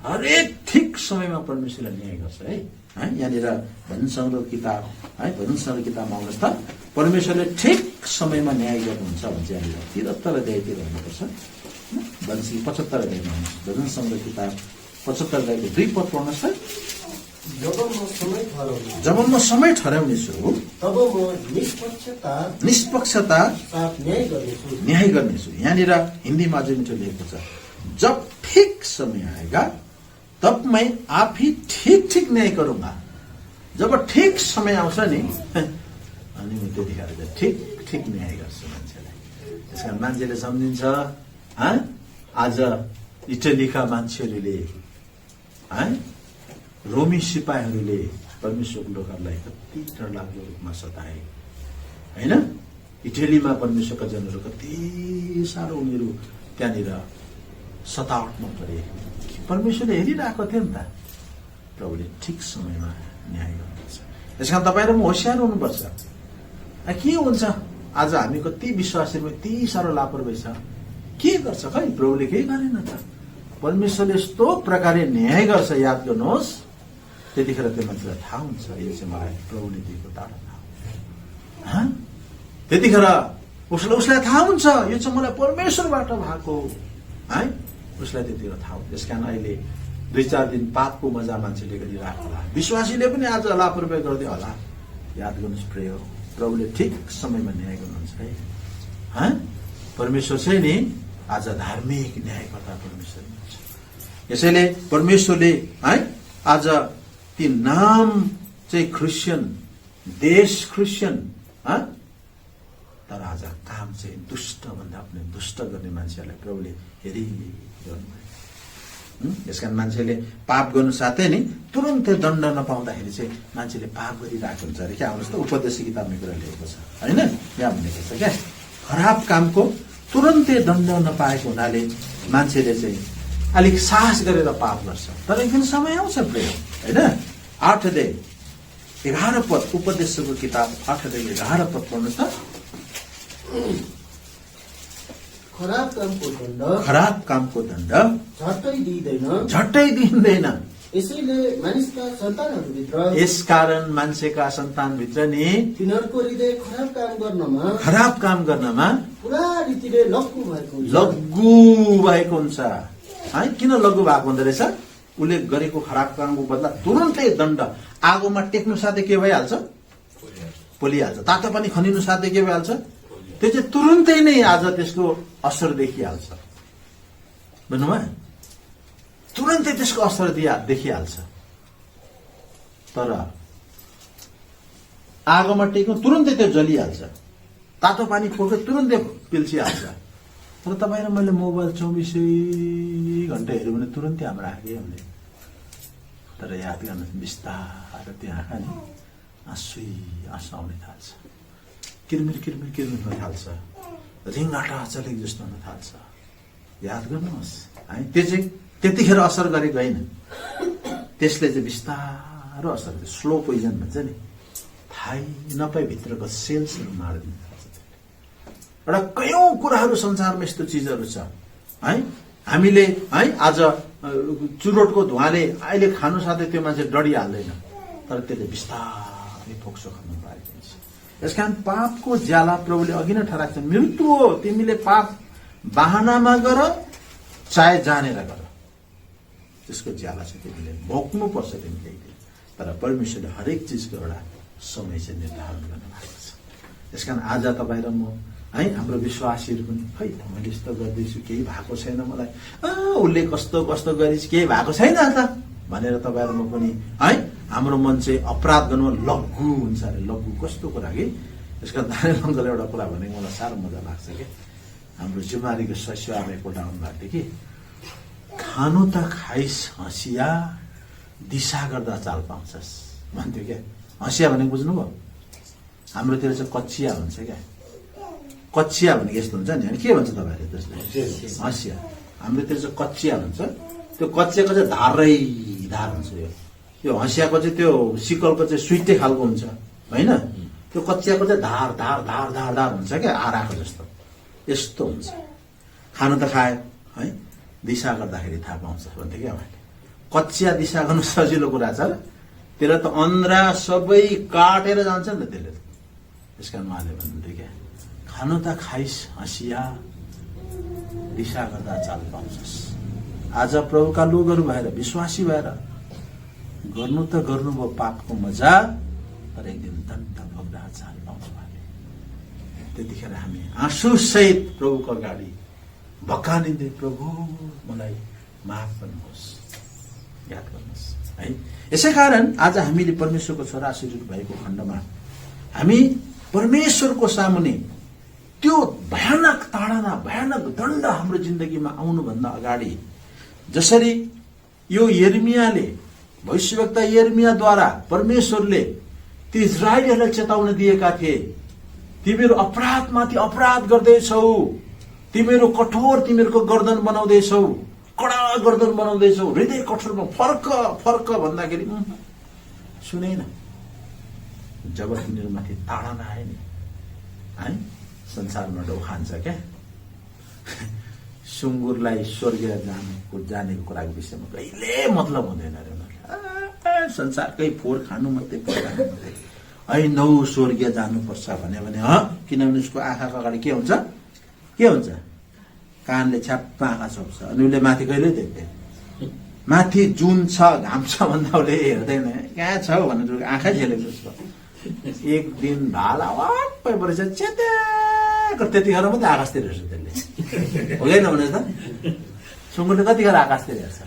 हरेक ठिक समयमा परमेश्वरले न्याय गर्छ है। यहाँनिर भजन सङ्ग्रह किताब है, भजन सङ्ग्रह किताबमा आउनुहोस् त, परमेश्वरले ठिक समयमा न्याय गर्नुहुन्छ भन्छ। यहाँनिर 73 अध्यायतिर हुनुपर्छ, 75 अध्यायमा हुनुहोस्। भजन सङ्ग्रह किताब 75 अध्यायको 2 पद पढ्नुहोस् है। जब म समय ठहराउनेछु तब म निष्पक्षता न्याय गर्नेछु। यहाँनिर हिन्दीमा अझै मिठो लेखेको छ, जब ठीक समय आएगा तब मैं आप ही ठीक ठीक न्याय करूंगा। जब ठीक समय आउँछ नि अनि म त्यतिखेर चाहिँ ठीक ठीक न्याय गर्छु मान्छेलाई। त्यसकारण मान्छेले सम्झिन्छ आज इटलीका मान्छेहरूले रोमी सिपाहीहरूले परमेश्वरको लोकहरूलाई कति डरलाग्दो रूपमा सताए होइन। इटलीमा परमेश्वरका जनहरू कति साह्रो उनीहरू त्यहाँनिर सतावटमा परे। परमेश्वरले हेरिरहेको थियो नि त, प्रभुले ठिक समयमा न्याय गर्नुहुन्छ। त्यसकारण तपाईँ र म होसियार हुनुपर्छ। के हुन्छ आज हामी कति विश्वासीहरू यति साह्रो लापरवाही छ, के गर्छ खै, प्रभुले केही गरेन त। परमेश्वरले यस्तो प्रकारले न्याय गर्छ, याद गर्नुहोस्। त्यतिखेर त्यो मान्छेलाई थाहा हुन्छ यो चाहिँ मलाई प्रभुले दिएको ताडना हो। त्यतिखेर उसलाई थाहा हुन्छ यो चाहिँ मलाई परमेश्वरबाट भएको है, उसलाई त्यतिखेर थाहा हुन्छ। त्यसकारण अहिले 2-4 दिन पापको मजा मान्छेले गरिरहेको होला, विश्वासीले पनि आज लापरवाही गर्दै होला। याद गर्नुहोस् प्रिय, प्रभुले ठिक समयमा न्याय गर्नुहुन्छ है। परमेश्वर चाहिँ नि आज धार्मिक न्यायकर्ता परमेश्वर हुनुहुन्छ। यसैले परमेश्वरले है आज ती नाम चाहिँ क्रिस्चियन, देश क्रिस्चियन, तर आज काम चाहिँ दुष्ट भन्दा पनि दुष्ट गर्ने मान्छेहरूलाई प्रभुले हेरिरहनु भयो। यसकारण मान्छेले पाप गर्नु साथै नि तुरन्तै दण्ड नपाउँदाखेरि चाहिँ मान्छेले पाप गरिरहेको हुन्छ अरे। क्या आउनुहोस् त, उपदेश किताबमा कुरा लेखेको छ होइन, यहाँ भनेको छ क्या, खराब कामको तुरन्तै दण्ड नपाएको हुनाले मान्छेले चाहिँ अलिक साहस गरेर पाप गर्छ। तर एक दिन समय आउँछ प्रिय होइन। 8 अध्याय 11 पद, उपदेशको किताब 8 अध्याय 11 पद पढ्नुहोस् त। खराब कामको दण्ड झट्टै दिइँदैन। यसैले मानिसका सन्तानहरूभित्र, यसकारण मान्छेका सन्तानभित्र नि तिनीहरूको हृदय खराब काम गर्नमा पुरा रीतिले लग्गु भएको हुन्छ है। किन लघु भएको हुँदो रहेछ? उसले गरेको खराब कामको बदला तुरन्तै दण्ड। आगोमा टेक्नु साथै के भइहाल्छ? पोलिहाल्छ। तातो पानी खनिनु साथै के भइहाल्छ? त्यो चाहिँ तुरन्तै नै आज त्यसको असर देखिहाल्छ। बुझ्नुभयो? तुरन्तै त्यसको असर देखिहाल्छ। तर आगोमा टेक्नु तुरन्तै त्यो जलिहाल्छ। तातो पानी पोख्यो तुरन्तै पिल्सिहाल्छ। तर तपाईँ र मैले मोबाइल 24 घण्टा हेऱ्यो भने तुरन्तै हाम्रो आँखै हुने। तर याद गर्नु बिस्तारै त्यो आँखा नि आँसु आउने थाल्छ, किरमिर किरमिर किरमिर हुन थाल्छ, रिङ्गाटा चलेको जस्तो हुन थाल्छ। याद गर्नुहोस् है, त्यो चाहिँ त्यतिखेर असर गरेको होइन, त्यसले चाहिँ बिस्तारो असर गर्छ। स्लो पोइजन भन्छ नि, थाहै नपाई भित्रको सेल्सहरू मारिदिन्छ। एउटा कयौं कुराहरू संसारमा यस्तो चिजहरू छ है। हामीले है आज चुरोटको धुवाले अहिले खानु साथै त्यो मान्छे डढिहाल्दैन, तर त्यसले बिस्तारै फोक्सो खानु पारिदिन्छ। यसकारण पापको ज्याला प्रभुले अघि नै ठहराएको छ, मृत्यु हो। तिमीले पाप बाहनामा गर चाहे जानेर गर, त्यसको ज्याला चाहिँ तिमीले भोग्नु पर्छ तिमीले। तर परमेश्वरले हरेक चिजको एउटा समय चाहिँ निर्धारण गर्नु भएको छ। यसकारण आज तपाईँ र म है, हाम्रो विश्वासीहरू पनि खै मैले यस्तो गर्दैछु केही भएको छैन, मलाई उसले कस्तो कस्तो गरिस् केही भएको छैन त भनेर तपाईँ र म पनि है, हाम्रो मन चाहिँ अपराध गर्नुमा लघु हुन्छ अरे। लघु कस्तो कुरा कि, यसका दानियल अङ्कलले एउटा कुरा भनेको मलाई साह्रो मजा लाग्छ कि, हाम्रो जुमारीको ससुरामा एकपल्ट आउनुभएको थियो कि, खानु त खाइस हँसिया दिशा गर्दा चाल पाउँछस् भन्थ्यो क्या। हँसिया भनेको बुझ्नुभयो? हाम्रोतिर चाहिँ कचिया भन्छ क्या। कचिया भनेको यस्तो हुन्छ नि, के भन्छ तपाईँहरूले त्यसलाई? हँसिया। हाम्रोतिर चाहिँ कचिया भन्छ। त्यो कचियाको चाहिँ धारै धार हुन्छ। यो हँसियाको चाहिँ त्यो सिकलको चाहिँ सुइटे खालको हुन्छ होइन, त्यो कचियाको चाहिँ धार धार धार धार धार हुन्छ क्या, आराको जस्तो यस्तो हुन्छ। खानु त खायो है, दिशा गर्दाखेरि थाहा पाउँछ भन्थ्यो क्या उहाँले। कचिया दिशा गर्नु सजिलो कुरा छ, त्यसलाई त अन्ध्रा सबै काटेर जान्छ नि त त्यसले। त्यस कारण उहाँले भन्नुहुन्थ्यो क्या, खानु त खाइस हँसिया दिशा गर्दा चाल पाउँछस्। आज प्रभुका लोकहरू भएर विश्वासी भएर गर्नु त गर्नुभयो पापको मजा, तर एक दिन दण्ड भोग्दा चाल पाउँछ भने त्यतिखेर हामी आँसु सहित प्रभुको अगाडि भक्कानिँदै प्रभु मलाई माफ गर्नुहोस्, याद गर्नुहोस् है। यसै कारण आज हामीले परमेश्वरको छोराछोरीहरू भएको खण्डमा हामी परमेश्वरको सामुने त्यो भयानक ताडना भयानक दण्ड हाम्रो जिन्दगीमा आउनुभन्दा अगाडि, जसरी यो यिर्मियाले भविष्यवक्ता यिर्मियाद्वारा परमेश्वरले ती इजरायलीहरूलाई चेतावनी दिएका थिए, तिमीहरू अपराधमाथि अपराध गर्दैछौ, तिमीहरू कठोर तिमीहरूको गर्दन बनाउँदैछौ, कडा गर्दन बनाउँदैछौ, हृदय कठोरमा फर्क फर्क भन्दाखेरि सुनेन। जब तिनीहरूमाथि ताडना आयो नि है, संसारमा डो खान्छ क्या। सुँगुरलाई स्वर्ग जानेको कुराको विषयमा कहिले मतलब हुँदैन अरे उनीहरूलाई। संसारकै फोहोर खानु मात्रै है, नौ स्वर्ग जानुपर्छ भने किनभने उसको आँखाको अगाडि के हुन्छ, के हुन्छ, कानले छ्याप्प आँखा छोप्छ, अनि उसले माथि कहिले देख्दैन। माथि जुन छ घाम छ भन्दा उसले हेर्दैन, कहाँ छ भनेर आँखा झेलेको उसको। एक दिन भाला वाप्पै परेछ चेतेको, त्यतिखेर मात्रै आकाशतिर हेर्छ त्यसले, हुँदैन भने त सुँगुरले कतिखेर आकाशतिर हेर्छ?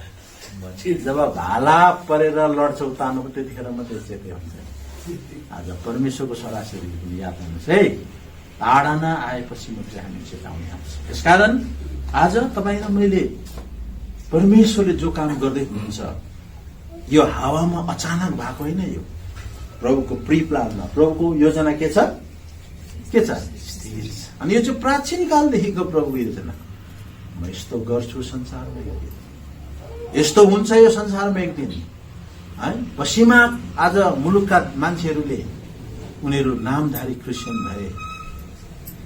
जब भाला परेर लड्छ उतार्नुको त्यतिखेर मात्रै चेते हुन्छ। आज परमेश्वरको छोराछोरी पनि याद गर्नुहोस् है, ताडना आएपछि मात्रै हामी चेताउने आउँछ। यसकारण आज तपाईँ र मैले परमेश्वरले जो काम गर्दै हुनुहुन्छ यो हावामा अचानक भएको होइन, यो प्रभुको प्री प्लानमा प्रभुको योजना के छ, के छ, स्थिर छ। अनि यो चाहिँ प्राचीन कालदेखिको प्रभुको योजना, म यस्तो गर्छु संसारमा एक दिन, यस्तो हुन्छ यो संसारमा एक दिन है। पश्चिमा आज मुलुकका मान्छेहरूले उनीहरू नामधारी क्रिस्चियन भए,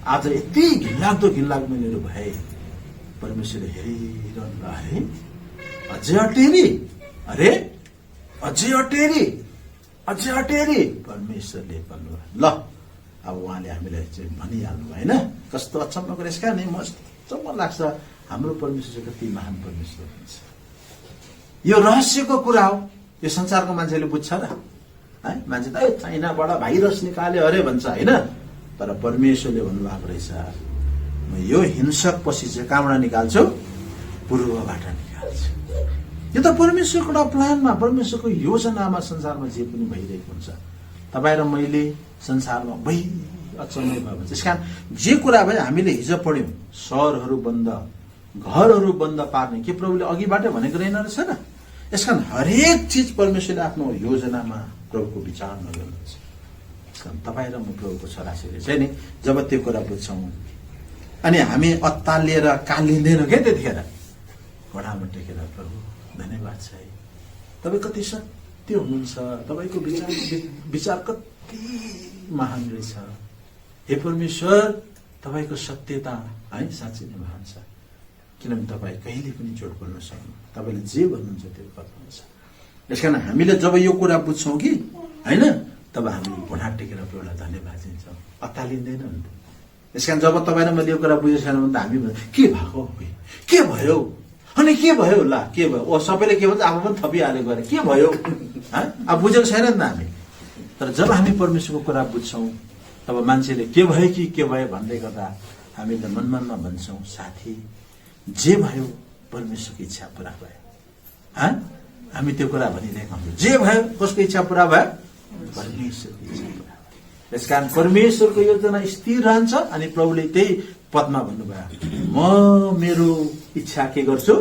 आज यति घिनलाग्दो उनीहरू भए, परमेश्वरले हेरिरहनु भयो है, अझै अटेरी, अरे अझै अटेरी, अझै अटेरी परमेश्वरले भन्नुभयो। ल अब उहाँले हामीलाई चाहिँ भनिहाल्नु होइन, कस्तो अचम्मको यसका नै अचम्म लाग्छ हाम्रो परमेश्वर कति महान परमेश्वर हुन्छ। यो रहस्यको कुरा हो, यो संसारको मान्छेले बुझ्छ र है? मान्छे त चाइनाबाट भाइरस निकाल्यो अरे भन्छ होइन, तर परमेश्वरले भन्नुभएको रहेछ म यो हिंसक पछि चाहिँ कहाँबाट निकाल्छु, पूर्वबाट निकाल्छु। यो त परमेश्वरको एउटा प्लानमा, परमेश्वरको योजनामा संसारमा जे पनि भइरहेको हुन्छ। तपाईँ र मैले संसारमा अचम्मै भयो। त्यसकारण जे कुरा भयो हामीले हिजो पढ्यौं, सहरहरू बन्द, घरहरू बन्द पार्ने के प्रभुले अघिबाटै भनेको रहेन रहेछ र? यसकारण हरेक चिज परमेश्वरले आफ्नो योजनामा प्रभुको विचारमा गर्नुहुन्छ। यसकारण तपाईँ र म प्रभुको छोराछोरी चाहिँ नि जब त्यो कुरा बुझ्छौँ अनि हामी अत्तालिएर कालिँदैनौँ क्या त्यतिखेर घोडामा टेकेर प्रभु धन्यवाद छ है, तपाईँ कति सत्य हुनुहुन्छ, तपाईँको विचार कति महान रहेछ। हे परमेश्वर, तपाईँको सत्यता है साँच्चै नै महान छ, किनभने तपाईँ कहिले पनि चोट बोल्न सक्नु, तपाईँले जे भन्नुहुन्छ त्यो गर्नुहुन्छ। यसकारण हामीले जब यो कुरा बुझ्छौँ कि होइन, तब हामी घोडा टेकेर प्रभुलाई धन्यवाद दिन्छौँ, अत्तालिँदैन नि। यसकारण जब तपाईँ र मैले यो कुरा बुझेको छैन भने त हामी के भएको, के भयो, अनि के भयो, ला के भयो, ओ सबैले के भन्छ आफू पनि थपिहाले गरे के भयो, अब बुझेको छैन नि त हामी। तर जब हामी परमेश्वरको कुरा बुझ्छौँ तब मान्छेले के भयो कि के भयो भन्दै गर्दा हामी त मनमनमा भन्छौँ, साथी जे भयो परमेश्वरको इच्छा पुरा भयो। हामी त्यो कुरा भनिरहेका हुन्छौँ, जे भयो कसको इच्छा पुरा भयो, परमेश्वरको इच्छा पुरा भयो। त्यसकारण परमेश्वरको योजना स्थिर रहन्छ अनि प्रभुले त्यही पदमा भन्नुभयो, म मेरो इच्छा के गर्छु,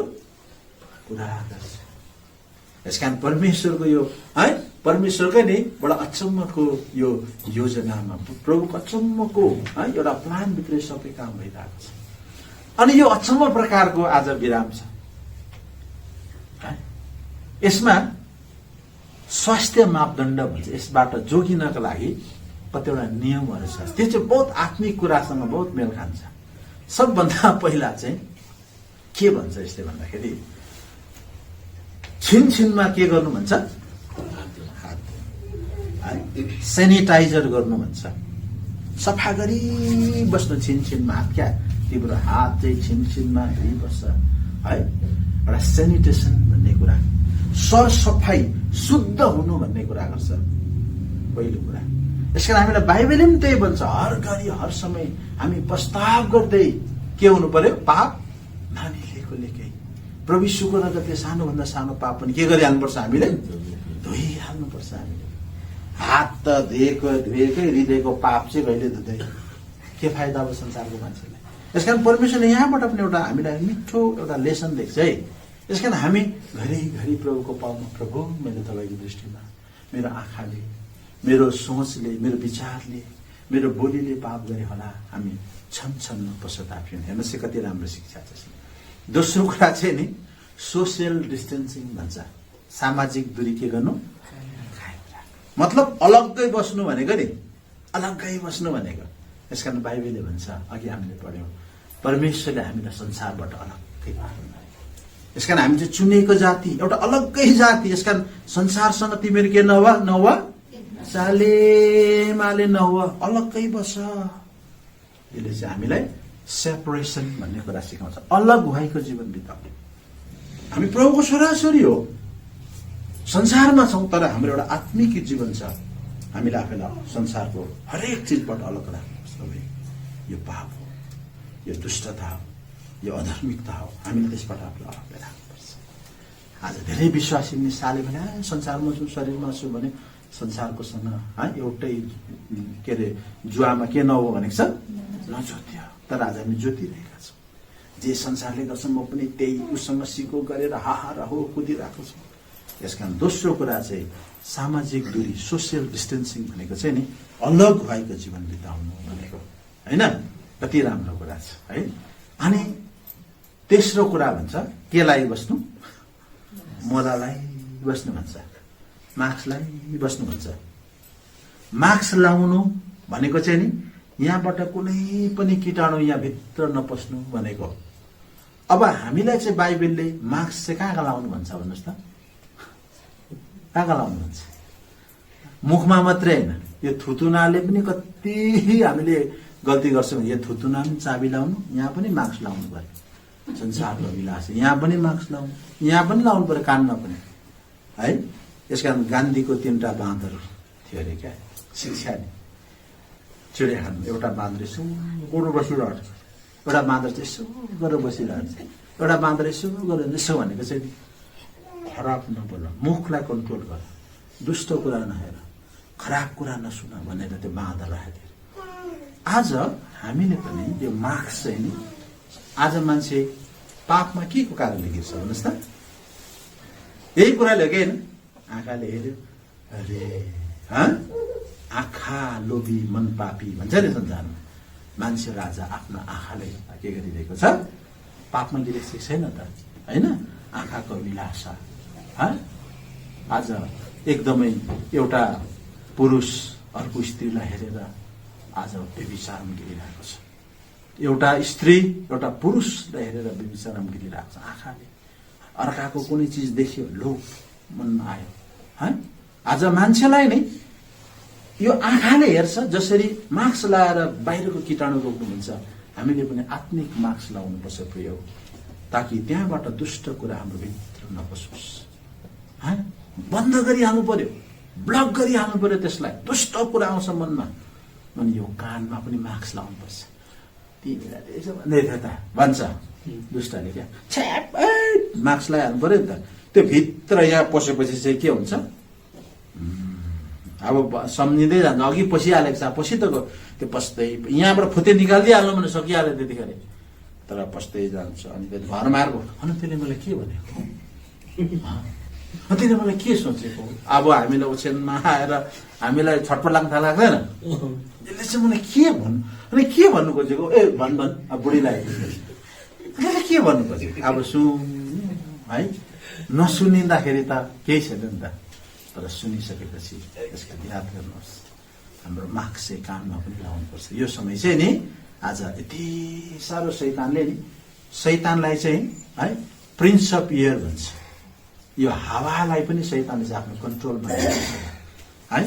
पुरा गर्छु। यसकारण परमेश्वरको यो है परमेश्वरकै नै बडा अचम्मको यो योजनामा प्रभुको अचम्मको है एउटा प्लान भित्रै सबै काम भइरहेको छ। अनि यो अचम्म प्रकारको आज विराम छ। यसमा स्वास्थ्य मापदण्ड भन्छ, यसबाट जोगिनको लागि कतिवटा नियमहरू छ, त्यो चाहिँ बहुत आत्मिक कुरासँग बहुत मेल खान्छ। सबभन्दा पहिला चाहिँ के भन्छ यसले भन्दाखेरि छिनछिनमा के गर्नु भन्छ, सेनिटाइजर गर्नु भन्छ, सफा गरी बस्नु छिनछिनमा हात, क्या तिम्रो हात चाहिँ छिनछिनमा हेरिबस्छ है, एउटा सेनिटेसन भन्ने कुरा, सरसफाई शुद्ध हुनु भन्ने कुरा गर्छ पहिलो कुरा। यसकारण हामीलाई बाइबलले पनि त्यही भन्छ, हर घडी हर समय हामी प्रस्ताव गर्दै के हुनु पर्यो, पाप नानीलेको लेकै प्रभु यीशुको नगरले सानोभन्दा सानो पाप पनि के गरिहाल्नुपर्छ, हामीले धोइहाल्नुपर्छ। हामीले हात त धोएकै हृदयको पाप चाहिँ कहिले धुँदैन, के फाइदा अब संसारको मान्छेलाई। यसकारण परमेश्वरले यहाँबाट पनि एउटा हामीलाई मिठो एउटा लेसन दिएको छ है। यसकारण हामी घरिघरि प्रभुको पाउमा, प्रभु मैले तपाईँको दृष्टिमा मेरो आँखाले, मेरो सोचले, मेरो विचारले, मेरो बोलीले पाप गरे होला, हामी छन् पश्चाताप छौँ। हेर्नुहोस् कति राम्रो शिक्षा छ। दोस्रो कुरा चाहिँ नि सोसियल डिस्टेन्सिङ भन्छ, सामाजिक दूरी के गर्नु, मतलब अलग्गै बस्नु भनेको नि, अलग्गै बस्नु भनेको। यसकारण बाइबलले भन्छ, अघि हामीले पढ्यौँ, परमेश्वरले हामीलाई संसारबाट अलग्गै पार्नु। यसकारण हामी चाहिँ चुनेको जाति, एउटा अलग्गै जाति। यसकारण संसारसँग तिमीहरू के नहुवा सालेमाले नहुवा, अलग्गै बस। यसले चाहिँ हामीलाई सेपरेसन भन्ने कुरा सिकाउँछ, अलग भएको जीवन बिताउने। हामी प्रभुको छोराछोरी हो, संसारमा छौँ तर हाम्रो एउटा आत्मिक जीवन छ। हामीले आफैलाई संसारको हरेक चिजबाट अलग राख्नुपर्छ। यो पाप हो, यो दुष्टता हो, यो अधार्मिकता हो, हामीले त्यसबाट आफूलाई अलग राख्नुपर्छ। आज धेरै विश्वासी साले भने संसारमा छु, शरीरमा छु भने संसारकोसँग एउटै के अरे जुवामा के नहो भनेको छ, नजोत्यो। तर आज हामी जोतिरहेका छौँ, जे संसारले गर्छ म पनि त्यही उसँग सिको गरेर हाहा हो कुदिरहेको छु। यसकारण दोस्रो कुरा चाहिँ सामाजिक दूरी, सोसियल डिस्टेन्सिङ भनेको चाहिँ नि अलग भएको जीवन बिताउनु भनेको होइन, कति राम्रो कुरा छ है। अनि तेस्रो कुरा भन्छ केलाई बस्नु, मोलालाई बस्नु भन्छ, मास्कलाई बस्नु भन्छ। मास्क लाउनु भनेको चाहिँ नि यहाँबाट कुनै पनि कीटाणु यहाँ भित्र नपस्नु भनेको। अब हामीलाई चाहिँ बाइबलले मास्क चाहिँ कहाँ लाउनु भन्छ भन्नुहोस् त, कहाँ लाउनु भन्छ? मुखमा मात्रै होइन, यो थुतुनाले पनि कति हामीले गल्ती गर्छौँ। यो थुतुना पनि चाबी लाउनु, यहाँ पनि मास्क लाउनु पर्यो। संसारको विलास यहाँ पनि मास्क लाउनु, यहाँ पनि लाउनु पर्यो, कानमा पनि है। यसकारण गान्धीको 3टा बाँदरहरू थियो अरे क्या, शिक्षा नि चिडियाखाना। एउटा बाँदर यसो गरेर बसिरहेको छ, एउटा बाँदर चाहिँ यसो गरेर बसिरहेको छ, एउटा बाँदर यसो गरेर यसो भनेको चाहिँ खराब नबोल, मुखलाई कन्ट्रोल गर, दुष्ट कुरा नहेर, खराब कुरा नसुन भनेर त्यो बाँदर राखेको थियो। आज हामीले पनि यो मार्क्स चाहिँ नि आज मान्छे पापमा के को कारणले गिर्छ भन्नुहोस् त? यही कुराले हो कि होइन? आँखाले हेऱ्यो, अरे आँखा लोभी मन पापी भन्छ नि संसारमा। मान्छे राजा आफ्नो आँखाले के गरिरहेको छ? पापमा गिरेको छैन त, होइन? आँखाको अभिलाषा। आज एकदमै एउटा पुरुष अर्को स्त्रीलाई हेरेर आज व्यभिचारमा गिरिरहेको छ। एउटा स्त्री एउटा पुरुषलाई हेरेर व्यभिचारमा गिरिरहेको छ। आँखाले अर्काको कुनै चिज देख्यो, लोभ मनमा आयो। आज मान्छेलाई नै यो आँखाले हेर्छ। जसरी मास्क लगाएर बाहिरको कीटाणु रोक्नुहुन्छ, हामीले पनि आत्मिक मास्क लाउनुपर्छ प्रिय, ताकि त्यहाँबाट दुष्ट कुरा हाम्रो भित्र नपसोस्। बन्द गरिहाल्नु पर्यो, ब्लक गरिहाल्नु पर्यो त्यसलाई। दुष्ट कुरा आउँछ मनमा, अनि यो कानमा पनि मास्क लाउनुपर्छ। तिमीलाई यसो भन्दै थियो त भन्छ दुष्टले, क्या छ्याप मास्क लगाइहाल्नु पर्यो नि त। त्यो भित्र यहाँ पसेपछि चाहिँ के हुन्छ? अब सम्झिँदै जान्छ, अघि पसिहालेको छ, पसि त गयो। त्यो पस्दै यहाँबाट फुते निकालिदिइहाल्नु भने सकिहाल्यो त्यतिखेर, तर पस्दै जान्छ। अनि त्यो घरमा आएर अनि त्यसले मलाई के भनेको, त्यसले मलाई के सोचेको? अब हामीलाई ओछ्यानमा आएर हामीलाई छटपट लाग्न लाग्दैन? यसले चाहिँ मलाई के भन्नु, अनि के भन्नु खोजेको? ए भन् अब बुढीलाई त्यसले के भन्नु खोजेको? अब है, नसुनिँदाखेरि त केही छैन नि त, तर सुनिसकेपछि यसका याद गर्नुहोस्, हाम्रो मार्क्स चाहिँ काममा पनि लाउनुपर्छ। यो समय चाहिँ नि आज यति साह्रो शैतानलाई चाहिँ है प्रिन्स अफ एयर भन्छ। यो हावालाई पनि शैतानले चाहिँ आफ्नो कन्ट्रोलमा लिएको छ है।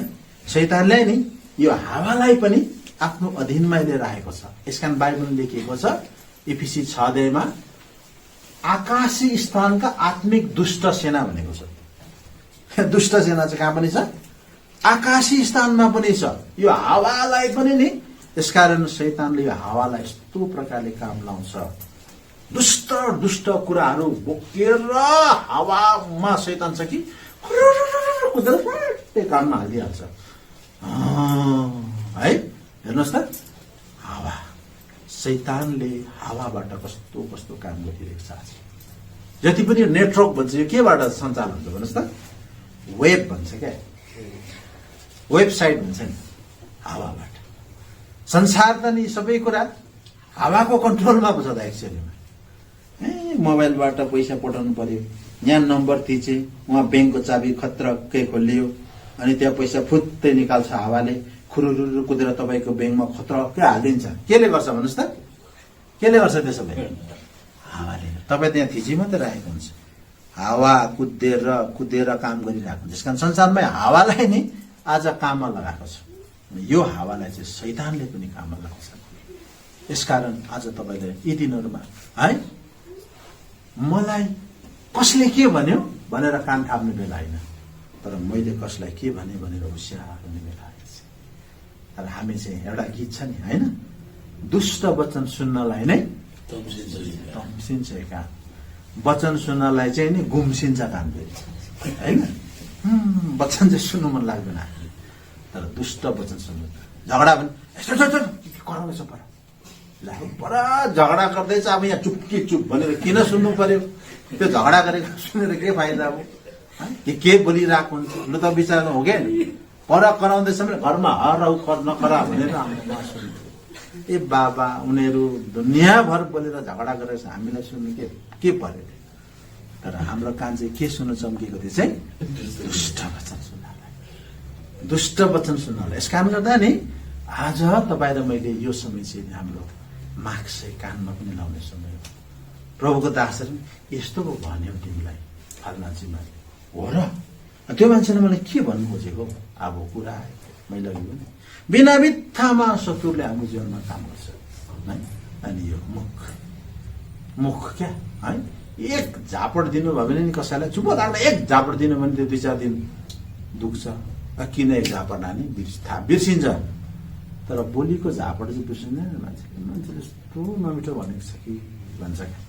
शैतानले नि यो हावालाई पनि आफ्नो अधीनमा लिएर आएको छ। यसकारण बाइबलमा लेखिएको छ इफिसी 6:2 आकाशी स्थानका आत्मिक दुष्ट सेना भनेको छ। दुष्ट सेना चाहिँ कहाँ पनि छ? आकाशी स्थानमा पनि छ। यो हावालाई पनि नि यसकारण शैतानले यो हावालाई यस्तो प्रकारले काम लाउँछ। दुष्ट कुराहरू बोकेर हावामा शैतान छ कि कुदेर काममा हालिदिइहाल्छ है। हेर्नुहोस् त, हावा, शैतानले हावाबाट कस्तो कस्तो काम गरिरहेको छ। आज जति पनि नेटवर्क भन्छ, यो केबाट सञ्चालन हुन्छ भन्नुहोस् त? वेब भन्छ क्या, वेबसाइट भन्छ नि, हावाबाट। संसार त नि सबै कुरा हावाको कन्ट्रोलमा पो छ त एक्चुअलीमा। मोबाइलबाट पैसा पठाउनु पर्यो, यहाँ नम्बर थिचे, उहाँ ब्याङ्कको चाबी खत्रक्कै खोलियो, अनि त्यहाँ पैसा फुत्तै निकाल्छ हावाले, खुरुरु कुदेर तपाईँको ब्याङ्कमा खत्रक्कै हालिदिन्छ। केले गर्छ भन्नुहोस् त? केले गर्छ त्यसो भए? हावाले। तपाईँ त्यहाँ थिची मात्रै राखेको हुन्छ, हावा कुदेर काम गरिरहेको हुन्छ। त्यसकारण संसारमै हावालाई नै आज काममा लगाएको छ। यो हावालाई चाहिँ शैतानले पनि काममा लगाउँछ। यसकारण आज तपाईँले यी दिनहरूमा है, मलाई कसले के भन्यो भनेर कान थाप्ने बेला होइन, तर मैले कसलाई के भने भनेर होसियार हुने बेला आएछ। तर हामी चाहिँ एउटा गीत छ नि होइन, दुष्ट वचन सुन्नलाई नै तम्सिन्छ कान, वचन सुन्नलाई चाहिँ नि गुम्सिन्छ कान फेरि होइन। वचन चाहिँ सुन्नु मन लाग्दैन, तर दुष्ट वचन सुन्नु, झगडा पनि कराउँदैछ पर झगडा गर्दैछ। अब यहाँ चुप भनेर किन सुन्नु पर्यो? त्यो झगडा गरेको सुनेर के फाइदा हो? के बोलिरहेको हुन्छ? लु त विचार हो क्या, पर कराउँदैछ भने घरमा नकरा भनेर ए बाबा, उनीहरू दुनियाँभर बोलेर झगडा गरेर हामीलाई सुन्नु के पर्यो? तर हाम्रो कान चाहिँ के सुन्नु चम्केको थियो चाहिँ दुष्ट वचन सुन्नलाई। यस कारणले गर्दा नि आज तपाईँ र मैले यो समय चाहिँ हाम्रो मार्क्स चाहिँ कानमा पनि लाउने समय हो। प्रभुको दासहरू यस्तो पो भन्यो तिमीलाई फल्नाजीमाले हो र? त्यो मान्छेले मलाई के भन्नु खोजेको? अब कुरा मैले बिना बित्थामा शत्रुले हाम्रो जीवनमा काम गर्छ है। अनि यो मुख क्या है, एक झापड दिनुभयो भने नि कसैलाई चुप लाग्दा एक झापड दिनु भने त्यो 2-4 दिन दुख्छ। किन एक झापड नानी बिर्सिन्छ, तर बोलीको झापड चाहिँ बिर्सिँदैन मान्छेले यस्तो नमिठो भनेको छ कि भन्छ क्या।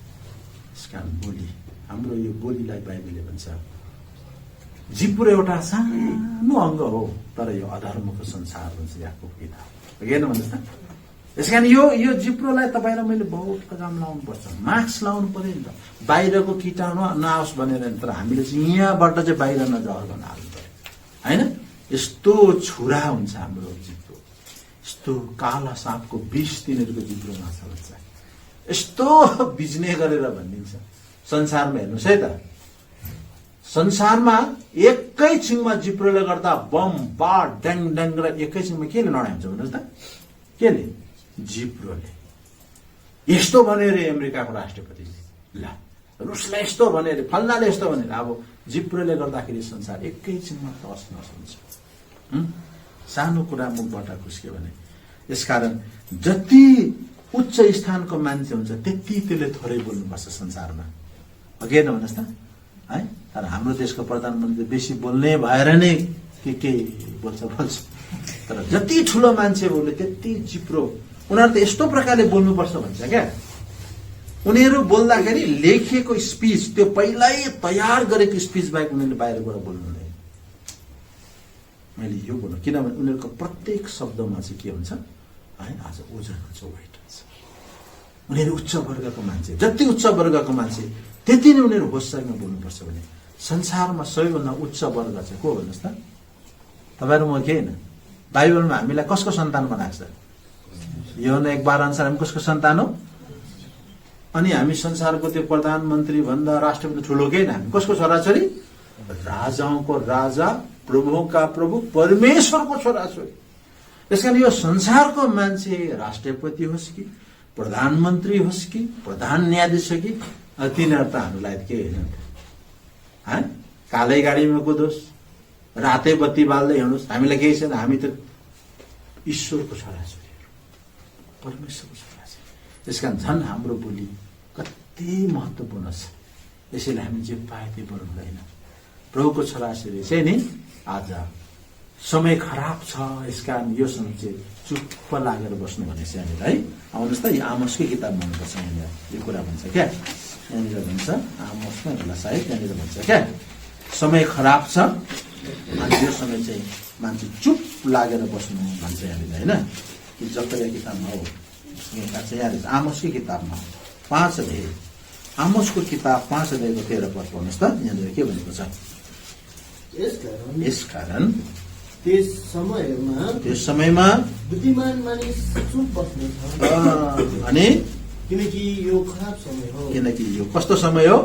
यसकारण बोली, हाम्रो यो बोलीलाई बाइबलले भन्छ जिब्रो एउटा सानो अङ्ग हो, तर यो अधर्मको संसार भन्छ याकूब किताब। हेर्नु भन्नुहोस् त, यसकारण यो जिब्रोलाई तपाईँ र मैले बहुत कदम लाउनुपर्छ, मास्क लाउनु पर्यो नि त, बाहिरको कीटाणु नआओस् भनेर नि। तर हामीले चाहिँ यहाँबाट चाहिँ बाहिर नझर्कन हाल्नु पर्यो होइन। यस्तो छुरा हुन्छ हाम्रो जिब्रो, यस्तो काला साँपको विष तिनीहरूको जिब्रोमा छ भन्छ, यस्तो बिज्ने गरेर भनिदिन्छ। संसारमा हेर्नुहोस् है त, संसारमा एकैछिनमा जिब्रोले गर्दा बम बाढ ड्याङ ड्याङ र एकैछिनमा केले लडाइ हुन्छ भन्नुहोस् त, केले? जिब्रोले। यस्तो भने रे अमेरिकाको राष्ट्रपतिले, ल रुसलाई यस्तो भने रे, फल्नाले यस्तो भने, अब जिब्रोले गर्दाखेरि संसार एकैछिनमा तस नस हुन्छ। सानो कुरा मुखबाट खुस्क्यो भने। यसकारण जति उच्च स्थानको मान्छे हुन्छ त्यति त्यसले थोरै बोल्नुपर्छ संसारमा, अघि हेर्नु भन्नुहोस् त है। तर हाम्रो देशको प्रधानमन्त्री बेसी बोल्ने भएर नै के बोल्छ। तर जति ठुलो मान्छे बोल्यो त्यति जिब्रो, उनीहरू त यस्तो प्रकारले बोल्नुपर्छ भन्छ क्या। उनीहरू बोल्दाखेरि लेखिएको स्पिच, त्यो पहिल्यै तयार गरेको स्पिच बाहेक उनीहरूले बाहिरबाट बोल्नु हुँदैन। मैले यो बोल्नु किनभने उनीहरूको प्रत्येक शब्दमा चाहिँ के हुन्छ है, आज ओजन हुन्छ, वेट हुन्छ। उनीहरू उच्च वर्गको मान्छे, जति उच्च वर्गको मान्छे त्यति नै उनीहरू होससँग बोल्नुपर्छ भने। संसारमा सबैभन्दा उच्च वर्ग चाहिँ को भन्नुहोस् त? तपाईँहरू म के होइन, बाइबलमा हामीलाई कसको सन्तान बनाएको छ? यूहन्ना 1:12 अनुसार हामी कसको सन्तान हो? अनि हामी संसारको त्यो प्रधानमन्त्री भन्दा राष्ट्रपति ठुलो केही हामी कसको छोराछोरी? राजाको राजा, प्रभुका प्रभु, परमेश्वरको छोराछोरी। त्यसकारण यो संसारको मान्छे राष्ट्रपति होस् कि प्रधानमन्त्री होस् कि प्रधान न्यायाधीश हो कि तिनीहरू त हामीलाई के होइन, कालै गाडीमा कुदोस्, रातै बत्ती बाल्दै हिँड्नुहोस्, हामीलाई केही छैन। हामी त ईश्वरको छोराछोरीहरू, परमेश्वरको छोराछोरी। त्यसकारण झन् हाम्रो बोली कति महत्त्वपूर्ण छ। यसैले हामी जे पाए त्यो बोल्नु हुँदैन। प्रभुको छोराछोरी चाहिँ नि आज समय खराब छ, यसकारण यो समय चाहिँ चुप्प लागेर बस्नु भनेछ यहाँनिर है। आउनुहोस् त, यो आमोसकै किताब भन्नुपर्छ यहाँनिर यो कुरा भन्छ क्या। यहाँनिर भन्छ आमोसमा होला सायद, यहाँनिर भन्छ क्या, समय खराब छ अनि यो समय चाहिँ मान्छे चुप लागेर बस्नु भन्छ यहाँनिर होइन। कि जकरिया किताबमा हो, यहाँ आमोसकै किताबमा 5 अध्याय, आमोसको किताब 5 अध्यायको 13 पद पढ्नुहोस् त। यहाँनिर के भनेको छ? यसकारण त्यस समयमा बुद्धिमान मानिस चुप बस्नेछ, अनि किनकि यो खराब समय हो। किनकि यो कस्तो समय हो?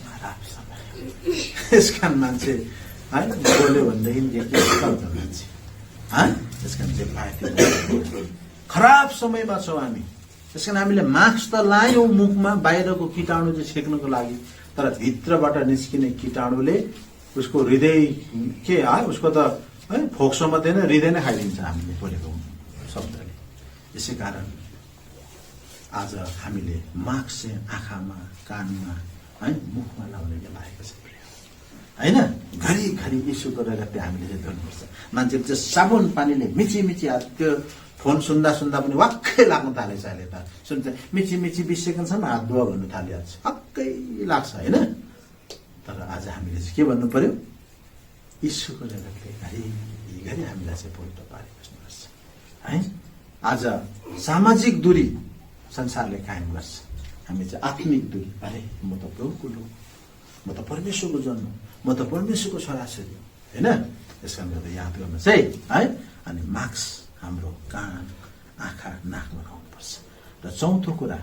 खराब समय। यसकारण मान्छे है बोल्यो भनेदेखि मान्छे है, त्यसकारण चाहिँ पाए त्यो खराब समयमा छौँ हामी। त्यसकारण हामीले मास्क त लायौँ मुखमा बाहिरको कीटाणु चाहिँ छेक्नको लागि, तर भित्रबाट निस्किने कीटाणुले उसको हृदय के है, उसको त है फोक्सो मात्रै नै हृदय नै खाइदिन्छ हामीले बोलेको शब्दले। यसै कारण आज हामीले मास्क चाहिँ आँखामा, कानमा है, मुखमा लाउने लागेको छ होइन। घरिघरि यसो गरेर त्यो हामीले चाहिँ धुनुपर्छ। मान्छेले चाहिँ साबुन पानीले मिची हात, त्यो फोन सुन्दा पनि वाक्कै लाग्नु थालेछ अहिले त। सुन्छ मिची 20 सेकेन्डसम्म हात धुवा भन्नु थालिहाल्छ, हक्कै लाग्छ होइन। तर आज हामीले चाहिँ के भन्नु पर्यो? यीशुको जगतले घरि हामीलाई चाहिँ पवित्र पारी बस्नुपर्छ है। आज सामाजिक दूरी संसारले कायम गर्छ, हामी चाहिँ आत्मिक दूरी। अरे म त प्रभुको लोक, म त परमेश्वरको जन्म, म त परमेश्वरको छोराछोरी होइन। त्यस कारणले गर्दा याद गर्नुहोस् है। अनि मास्क हाम्रो कान, आँखा, नाकमा लगाउनुपर्छ। र चौथो कुरा,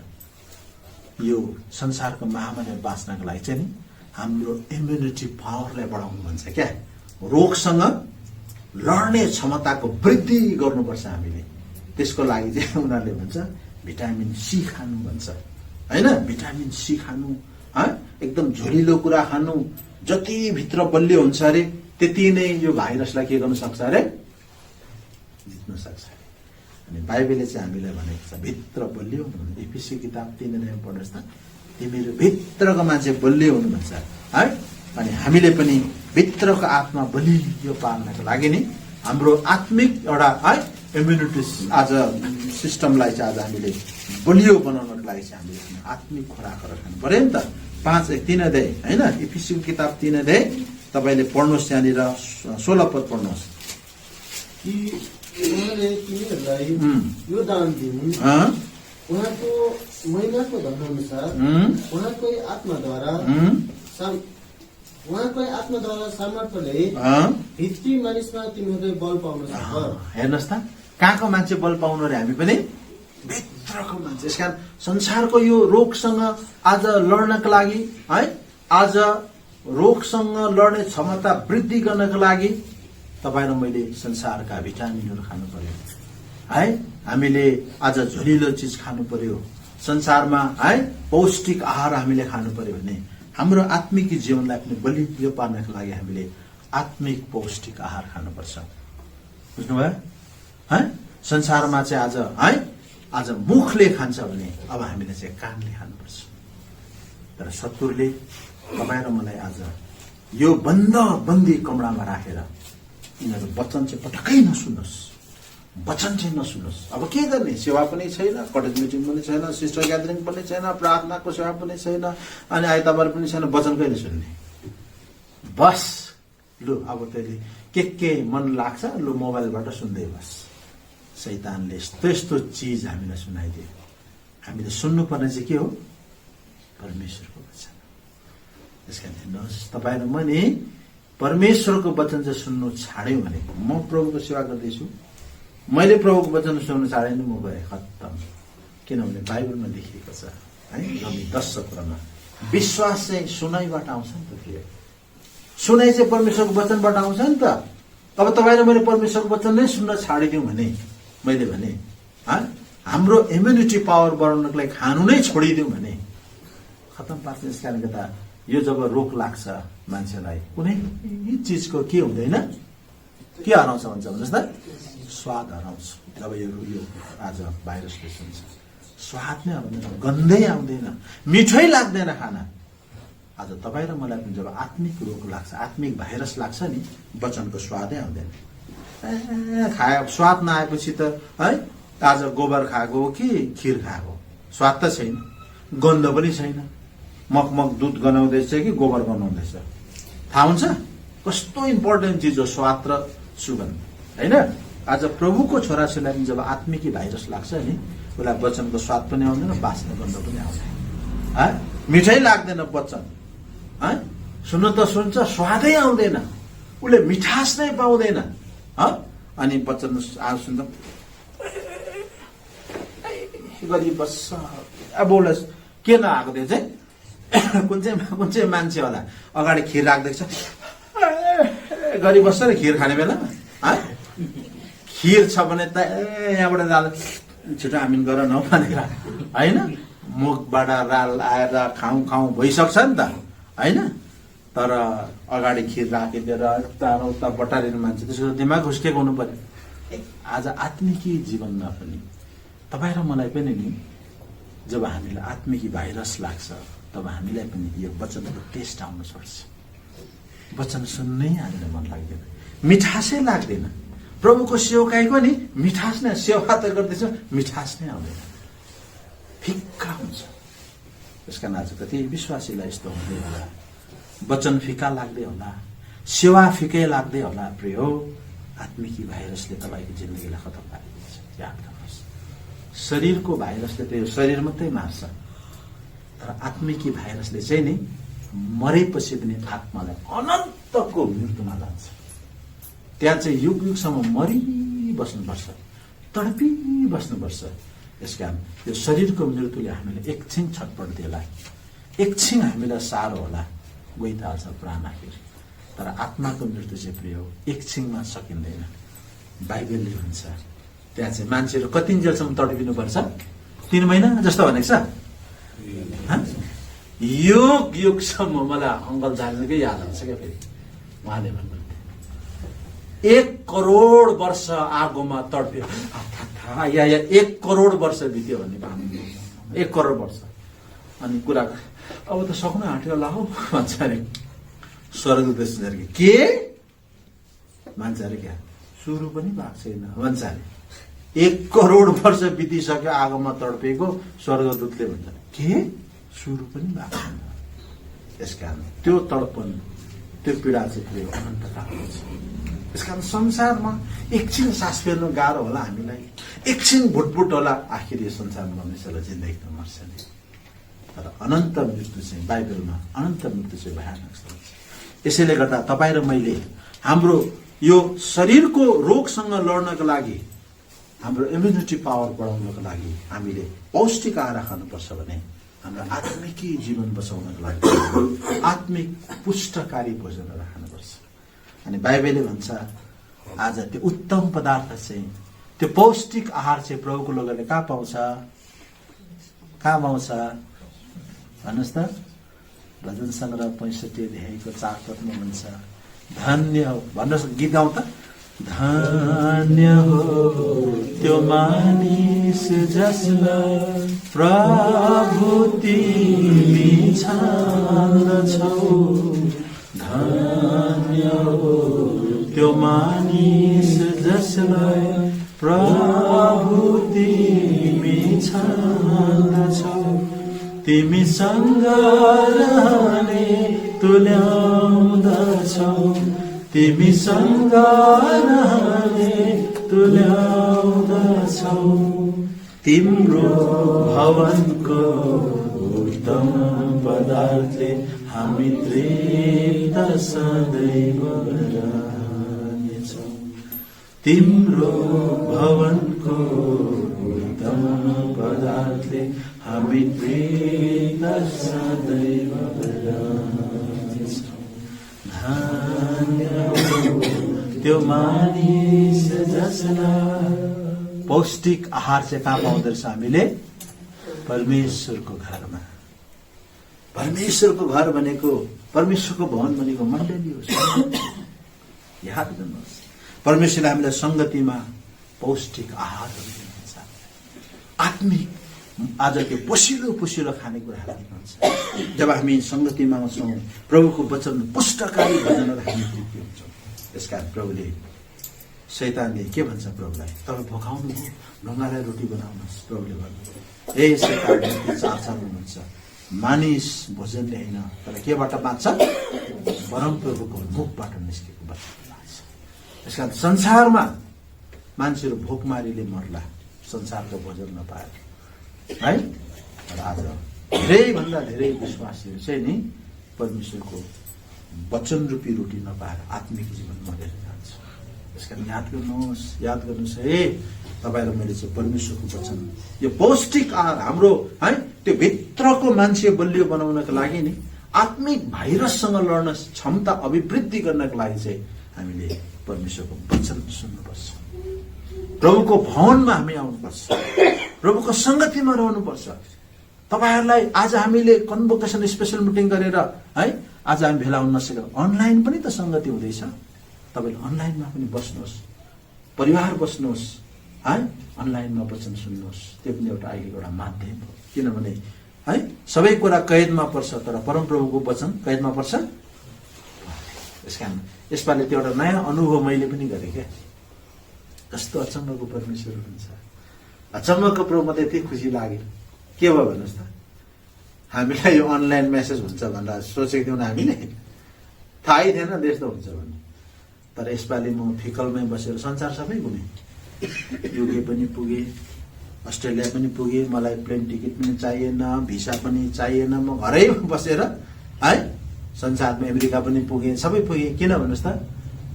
यो संसारको महामारीमा बाँच्नको लागि चाहिँ नि हाम्रो इम्युनिटी पावरलाई बढाउनु भन्छ क्या। रोगसँग लड्ने क्षमताको वृद्धि गर्नुपर्छ हामीले। त्यसको लागि चाहिँ उनीहरूले भन्छ भिटामिन सी खानु भन्छ होइन। भिटामिन सी खानु, एकदम झोलिलो कुरा खानु, जति भित्र बलियो हुन्छ अरे त्यति नै यो भाइरसलाई के गर्नु सक्छ अरे, जित्न सक्छ अरे। अनि बाइबलले चाहिँ हामीलाई भनेको छ भित्र बलियो हुनु। एफिसी किताब 3 अध्यायमा पढ्नुहोस् त, तिमीहरू भित्रको मान्छे बलियो हुनु भन्छ है। अनि हामीले पनि भित्रको आत्मा बलियो पार्नको लागि नि हाम्रो आत्मिक एउटा है इम्युनिटी आज सिस्टमलाई चाहिँ आज हामीले बलियो बनाउनको लागि चाहिँ हामीले आत्मिक खोराकहरू खानु पर्यो नि त। 3 अध्याय होइन, एफिसीको किताब 3 अध्याय तपाईँले पढ्नुहोस्, यहाँनिर 16 पद पढ्नुहोस्। उहाँले तिनीहरूलाई यो दान दिउन्, उहाँको महिनाको धर्मअनुसार उहाँकै आत्माद्वारा सामर्थ्यले भित्री मानिसमा तिमीहरूले बल पाउन सक्छ। हेर्नुहोस् त, कहाँको मान्छे बल पाउनु रे? हामी पनि भित्रको मान्छे। यसकारण संसारको यो रोगसँग आज लड्नको लागि है, आज रोगसँग लड्ने क्षमता वृद्धि गर्नको लागि तपाईँ र मैले संसारका भिटामिनहरू खानु पर्यो है। हामीले आज झोलिलो चिज खानु पर्यो, संसारमा है पौष्टिक आहार हामीले खानु पर्यो भने हाम्रो आत्मिक जीवनलाई पनि बलियो पार्नको लागि हामीले आत्मिक पौष्टिक आहार खानुपर्छ। बुझ्नुभयो है? संसारमा चाहिँ आज मुखले खान्छ भने अब हामीले चाहिँ कानले खानुपर्छ। तर शत्रुले तपाईँ र मलाई आज यो बन्दी कमरामा राखेर यिनीहरू वचन चाहिँ पटक्कै नसुन्नुहोस्, वचन चाहिँ नसुन्नुहोस्। अब के गर्ने? सेवा पनि छैन, कटेज मिटिङ पनि छैन, सिस्टर ग्यादरिङ पनि छैन, प्रार्थनाको सेवा पनि छैन, अनि आइतबार पनि छैन, वचन कहिले सुन्ने? बस लु अब तैँले के मन लाग्छ लु मोबाइलबाट सुन्दै बस। शैतानले यस्तो चिज हामीलाई सुनाइदियो। हामीले सुन्नुपर्ने चाहिँ के हो? परमेश्वरको वचन। त्यसकारण हेर्नुहोस्, तपाईँ र म नि परमेश्वरको वचन चाहिँ सुन्नु छाड्यौँ भने, म प्रभुको सेवा गर्दैछु, मैले प्रभुको वचन सुन्नु छाडेँ नि म गएँ खत्तम। किनभने बाइबलमा लेखिएको छ है, रोमी 10:17 विश्वास चाहिँ सुनाइबाट आउँछ नि त। के सुनाइ चाहिँ परमेश्वरको वचनबाट आउँछ नि त। अब तपाईँ र मैले परमेश्वरको वचन नै सुन्न छाडिदिउँ भने, मैले भने हाम्रो इम्युनिटी पावर बढाउनको लागि खानु नै छोडिदिउँ भने खत्तम पार्छ। यस कारणले गर्दा यो जब रोग लाग्छ मान्छेलाई, कुनै चिजको के हुँदैन, के हराउँछ भन्छ भन्नुहोस् त? स्वाद हराउँछ। जब यो आज भाइरसले सुन्छ, स्वाद नै आउँदैन, गन्धै आउँदैन, मिठै लाग्दैन खाना। आज तपाईँ र मलाई पनि जब आत्मिक रोग लाग्छ, आत्मिक भाइरस लाग्छ नि, वचनको स्वादै आउँदैन। खायो स्वाद नआएपछि त है, आज गोबर खाएको हो कि खिर खाएको, स्वाद त छैन, गन्ध पनि छैन। मगमग दुध गनाउँदैछ कि गोबर गनाउँदैछ, थाहा हुन्छ? कस्तो इम्पोर्टेन्ट चिज हो स्वाद र सुगन्ध, होइन? आज प्रभुको छोराछोरीलाई पनि जब आत्मिकी भाइरस लाग्छ नि, उसलाई वचनको स्वाद पनि आउँदैन, बास्ने गन्ध पनि आउँदैन, है मिठै लाग्दैन वचन, है सुन्नु त सुन्छ, स्वादै आउँदैन, उसले मिठास नै पाउँदैन। अनि वचन सुन्दा गरी बस्छ। अब उसलाई के नआएको त्यो चाहिँ कुन चाहिँ मान्छे होला अगाडि खिर राख्दैछ गरी बस्छ नि खिर खाने बेलामा, खिर छ भने त यहाँबाट जाँदा छिटो आमिन गर न भनेर, होइन? मुखबाट राल आएर खाउँ भइसक्छ नि त, होइन? तर अगाडि खिर राखिदिएर उता बटारिने मान्छे, त्यसको दिमाग हुस्केको हुनु पर्यो। आज आत्मिकी जीवनमा पनि तपाईँ र मलाई पनि नि जब हामीलाई आत्मिकी भाइरस लाग्छ, तब हामीलाई पनि यो वचनको टेस्ट आउन सक्छ। वचन सुन्नै हामीलाई मन लाग्दैन, मिठासै लाग्दैन। प्रभुको सेवकाईको नि मिठास नै, सेवा त गर्दैछ, मिठास नै आउँदैन, फिक्का हुन्छ। त्यसका आज कति विश्वासीलाई यस्तो हुँदै होला, वचन फिका लाग्दै होला, सेवा फिकै लाग्दै होला। प्रिय आत्मिकी भाइरसले तपाईँको जिन्दगीलाई खतम पारिदिन्छ। याद गर्नुहोस्, शरीरको भाइरसले त यो शरीर मात्रै मार्छ, तर आत्मिकी भाइरसले चाहिँ नि मरेपछि पनि आत्मालाई अनन्तको मृत्युमा लान्छ। त्यहाँ चाहिँ युग युगसम्म मरिबस्नुपर्छ, तडपिबस्नुपर्छ। यसकारण यो शरीरको मृत्युले हामीलाई एकछिन छटपट देला, एकछिन हामीलाई साह्रो होला, गइहाल्छ प्राण आखिर। तर आत्माको मृत्यु चाहिँ प्रिय एकछिनमा सकिँदैन। बाइबलले भन्छ त्यहाँ चाहिँ मान्छेहरू कतिन्जेलसम्म तडपिनुपर्छ? 3 महिना जस्तो भनेको छ। युग युगसम्म। मलाई अङ्कल जान्नुकै याद आउँछ क्या फेरि, उहाँले भन्नुहुन्थ्यो 1 करोड वर्ष आगोमा तडप्यो, या 1 करोड वर्ष बित्यो भन्ने भन्नु, 1 करोड वर्ष। अनि कुरा अब त सक्नु आँट्यो होला हौ भन्छ अरे स्वर्गदूत के मान्छ अरे, क्या सुरु पनि भएको छैन भन्छ अरे। 1 करोड वर्ष बितिसक्यो आगोमा तडपेको, स्वर्गदूतले भन्छ के सुरु पनि भएको छैन। त्यसकारण त्यो तडपन, त्यो पीडा चाहिँ अनन्तकालको छ। त्यसकारण संसारमा एकछिन सास फेर्नु गाह्रो होला हामीलाई, एकछिन भुटभुट होला, आखिर यो संसारमा मानिसहरूलाई जिन्दगी त मर्छ नि। तर अनन्त मृत्यु चाहिँ बाइबलमा अनन्त मृत्यु चाहिँ भयानक छ। यसैले गर्दा तपाईँ र मैले हाम्रो यो शरीरको रोगसँग लड्नको लागि, हाम्रो इम्युनिटी पावर बढाउनको लागि हामीले पौष्टिक आहार खानुपर्छ भने हाम्रो आत्मिकी जीवन बचाउनको लागि आत्मिक पुष्टकारी भोजनहरू खानुपर्छ। अनि बाइबलले भन्छ आज त्यो उत्तम पदार्थ चाहिँ, त्यो पौष्टिक आहार चाहिँ प्रभुको लोगले कहाँ पाउँछ? कहाँ पाउँछ भन्नुहोस् त? भजन सङ्ग्रह 65 अध्यायको 4 पदमा भन्छ, धन्य हो, भन्नुहोस् गीत गाउँ त। धन्य हो त्यो मानिस जसलाई प्रभु तिमी छान्दछौ, धन्य हो त्यो मानिस जसलाई प्रभु तिमी छान्दछौ, तिमीसँग रहने तुल्याउँदछौ, तिमीसँग रहने तुल्याउँदछौ, तिम्रो भवनको उत्तम पदार्थले हामी तृप्त सदैव रहनेछौँ, तिम्रो भवनको उत्तम पदार्थले हामी तृप्त सदैव रहनेछौँ, धन्य त्यो मानिस जसलाई। पौष्टिक आहार चाहिँ कहाँ पाउँदो रहेछ हामीले? परमेश्वरको घरमा। परमेश्वरको घर भनेको, परमेश्वरको भवन भनेको मण्डली हो। याद गर्नुहोस्, परमेश्वरले हामीलाई संगतिमा पौष्टिक आहारहरू दिनुहुन्छ, आत्मिक आज त्यो पोसिलो पोसिलो खानेकुराहरू दिनुहुन्छ। जब हामी संगतिमा आउँछौँ, प्रभुको वचन पुष्टकारी भजनहरू हामी तृप्ति हुन्छौँ। त्यसकारण प्रभुले, शैतानले के भन्छ प्रभुलाई? तपाईँ भोकाउनु हो, ढुङ्गालाई रोटी बनाउनुहोस्। प्रभुले भन्नु, ए शैतान चार हुनुहुन्छ, मानिस भोजनले होइन तर केबाट बाँच्छ? परम प्रभुको मुखबाट निस्केको वचन बाँच्छ। त्यसकारण संसारमा मान्छेहरू भोकमारीले मर्ला संसारको भोजन नपाएर, है? तर आज धेरैभन्दा धेरै विश्वासीहरू चाहिँ नि परमेश्वरको वचन रूपी रोटी नपाएर आत्मिक जीवन मरेर जान्छ। त्यसकारण याद गर्नुहोस् है, तपाईँ र मैले चाहिँ परमेश्वरको वचन, यो पौष्टिक आहार हाम्रो, है, त्यो भित्रको मान्छे बलियो बनाउनको लागि नि, आत्मिक भाइरससँग लड्न क्षमता अभिवृद्धि गर्नको लागि चाहिँ हामीले परमेश्वरको वचन सुन्नुपर्छ। प्रभुको भवनमा हामी आउनुपर्छ, प्रभुको संगतिमा रहनुपर्छ। तपाईँहरूलाई आज हामीले कन्भोकेसन स्पेशल मिटिङ गरेर, है, आज हामी भेला हुन नसकेर अनलाइन पनि त संगति हुँदैछ। तपाईँले अनलाइनमा पनि बस्नुहोस्, परिवार बस्नुहोस्, है, अनलाइनमा वचन सुन्नुहोस्। त्यो पनि एउटा अहिलेको एउटा माध्यम हो। किनभने, है, सबै कुरा कैदमा पर्छ तर परमप्रभुको वचन कैदमा पर्छ। त्यसकारण यसपालि त्यो एउटा नयाँ अनुभव मैले पनि गरेँ क्या। कस्तो अचम्मको परमेश्वर हुन्छ, अचम्मको प्रभु। म त यति खुसी लाग्यो। के भयो भन्नुहोस् त? हामीलाई यो अनलाइन मेसेज हुन्छ भनेर सोचेको थियौँ हामीले, थाहै थिएन त्यस्तो हुन्छ भन्ने। तर यसपालि म फिकलमै बसेर संसार सबै घुमेँ, युके पनि पुगेँ, अस्ट्रेलिया पनि पुगेँ। मलाई प्लेन टिकट पनि चाहिएन, भिसा पनि चाहिएन, म घरै बसेर, है, संसारमा अमेरिका पनि पुगेँ, सबै पुगेँ। किन भन्नुहोस् त?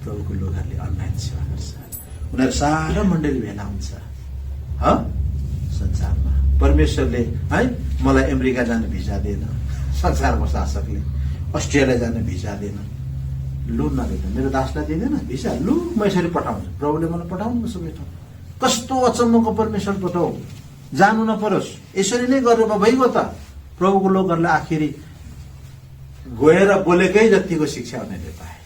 प्रभुको लोकहरूले अनलाइन सेवा गर्छ। उनीहरू सारा मण्डली भेला हुन्छ संसारमा। परमेश्वरले, है, मलाई अमेरिका जाने भिजा दिएन, संसारको शासकले अस्ट्रेलिया जाने भिजा दिएन। लु नदिएन, मेरो दासलाई दिँदैन भिसा, लु म यसरी पठाउँछु। प्रभुले मलाई पठाउनु सबै ठाउँ। कस्तो अचम्मको परमेश्वर पठाऊ, जानु नपरोस्, यसरी नै गरेर भइगयो त। प्रभुको लोकहरूले आखिरी गएर बोलेकै जतिको शिक्षा उनीहरूले पाए।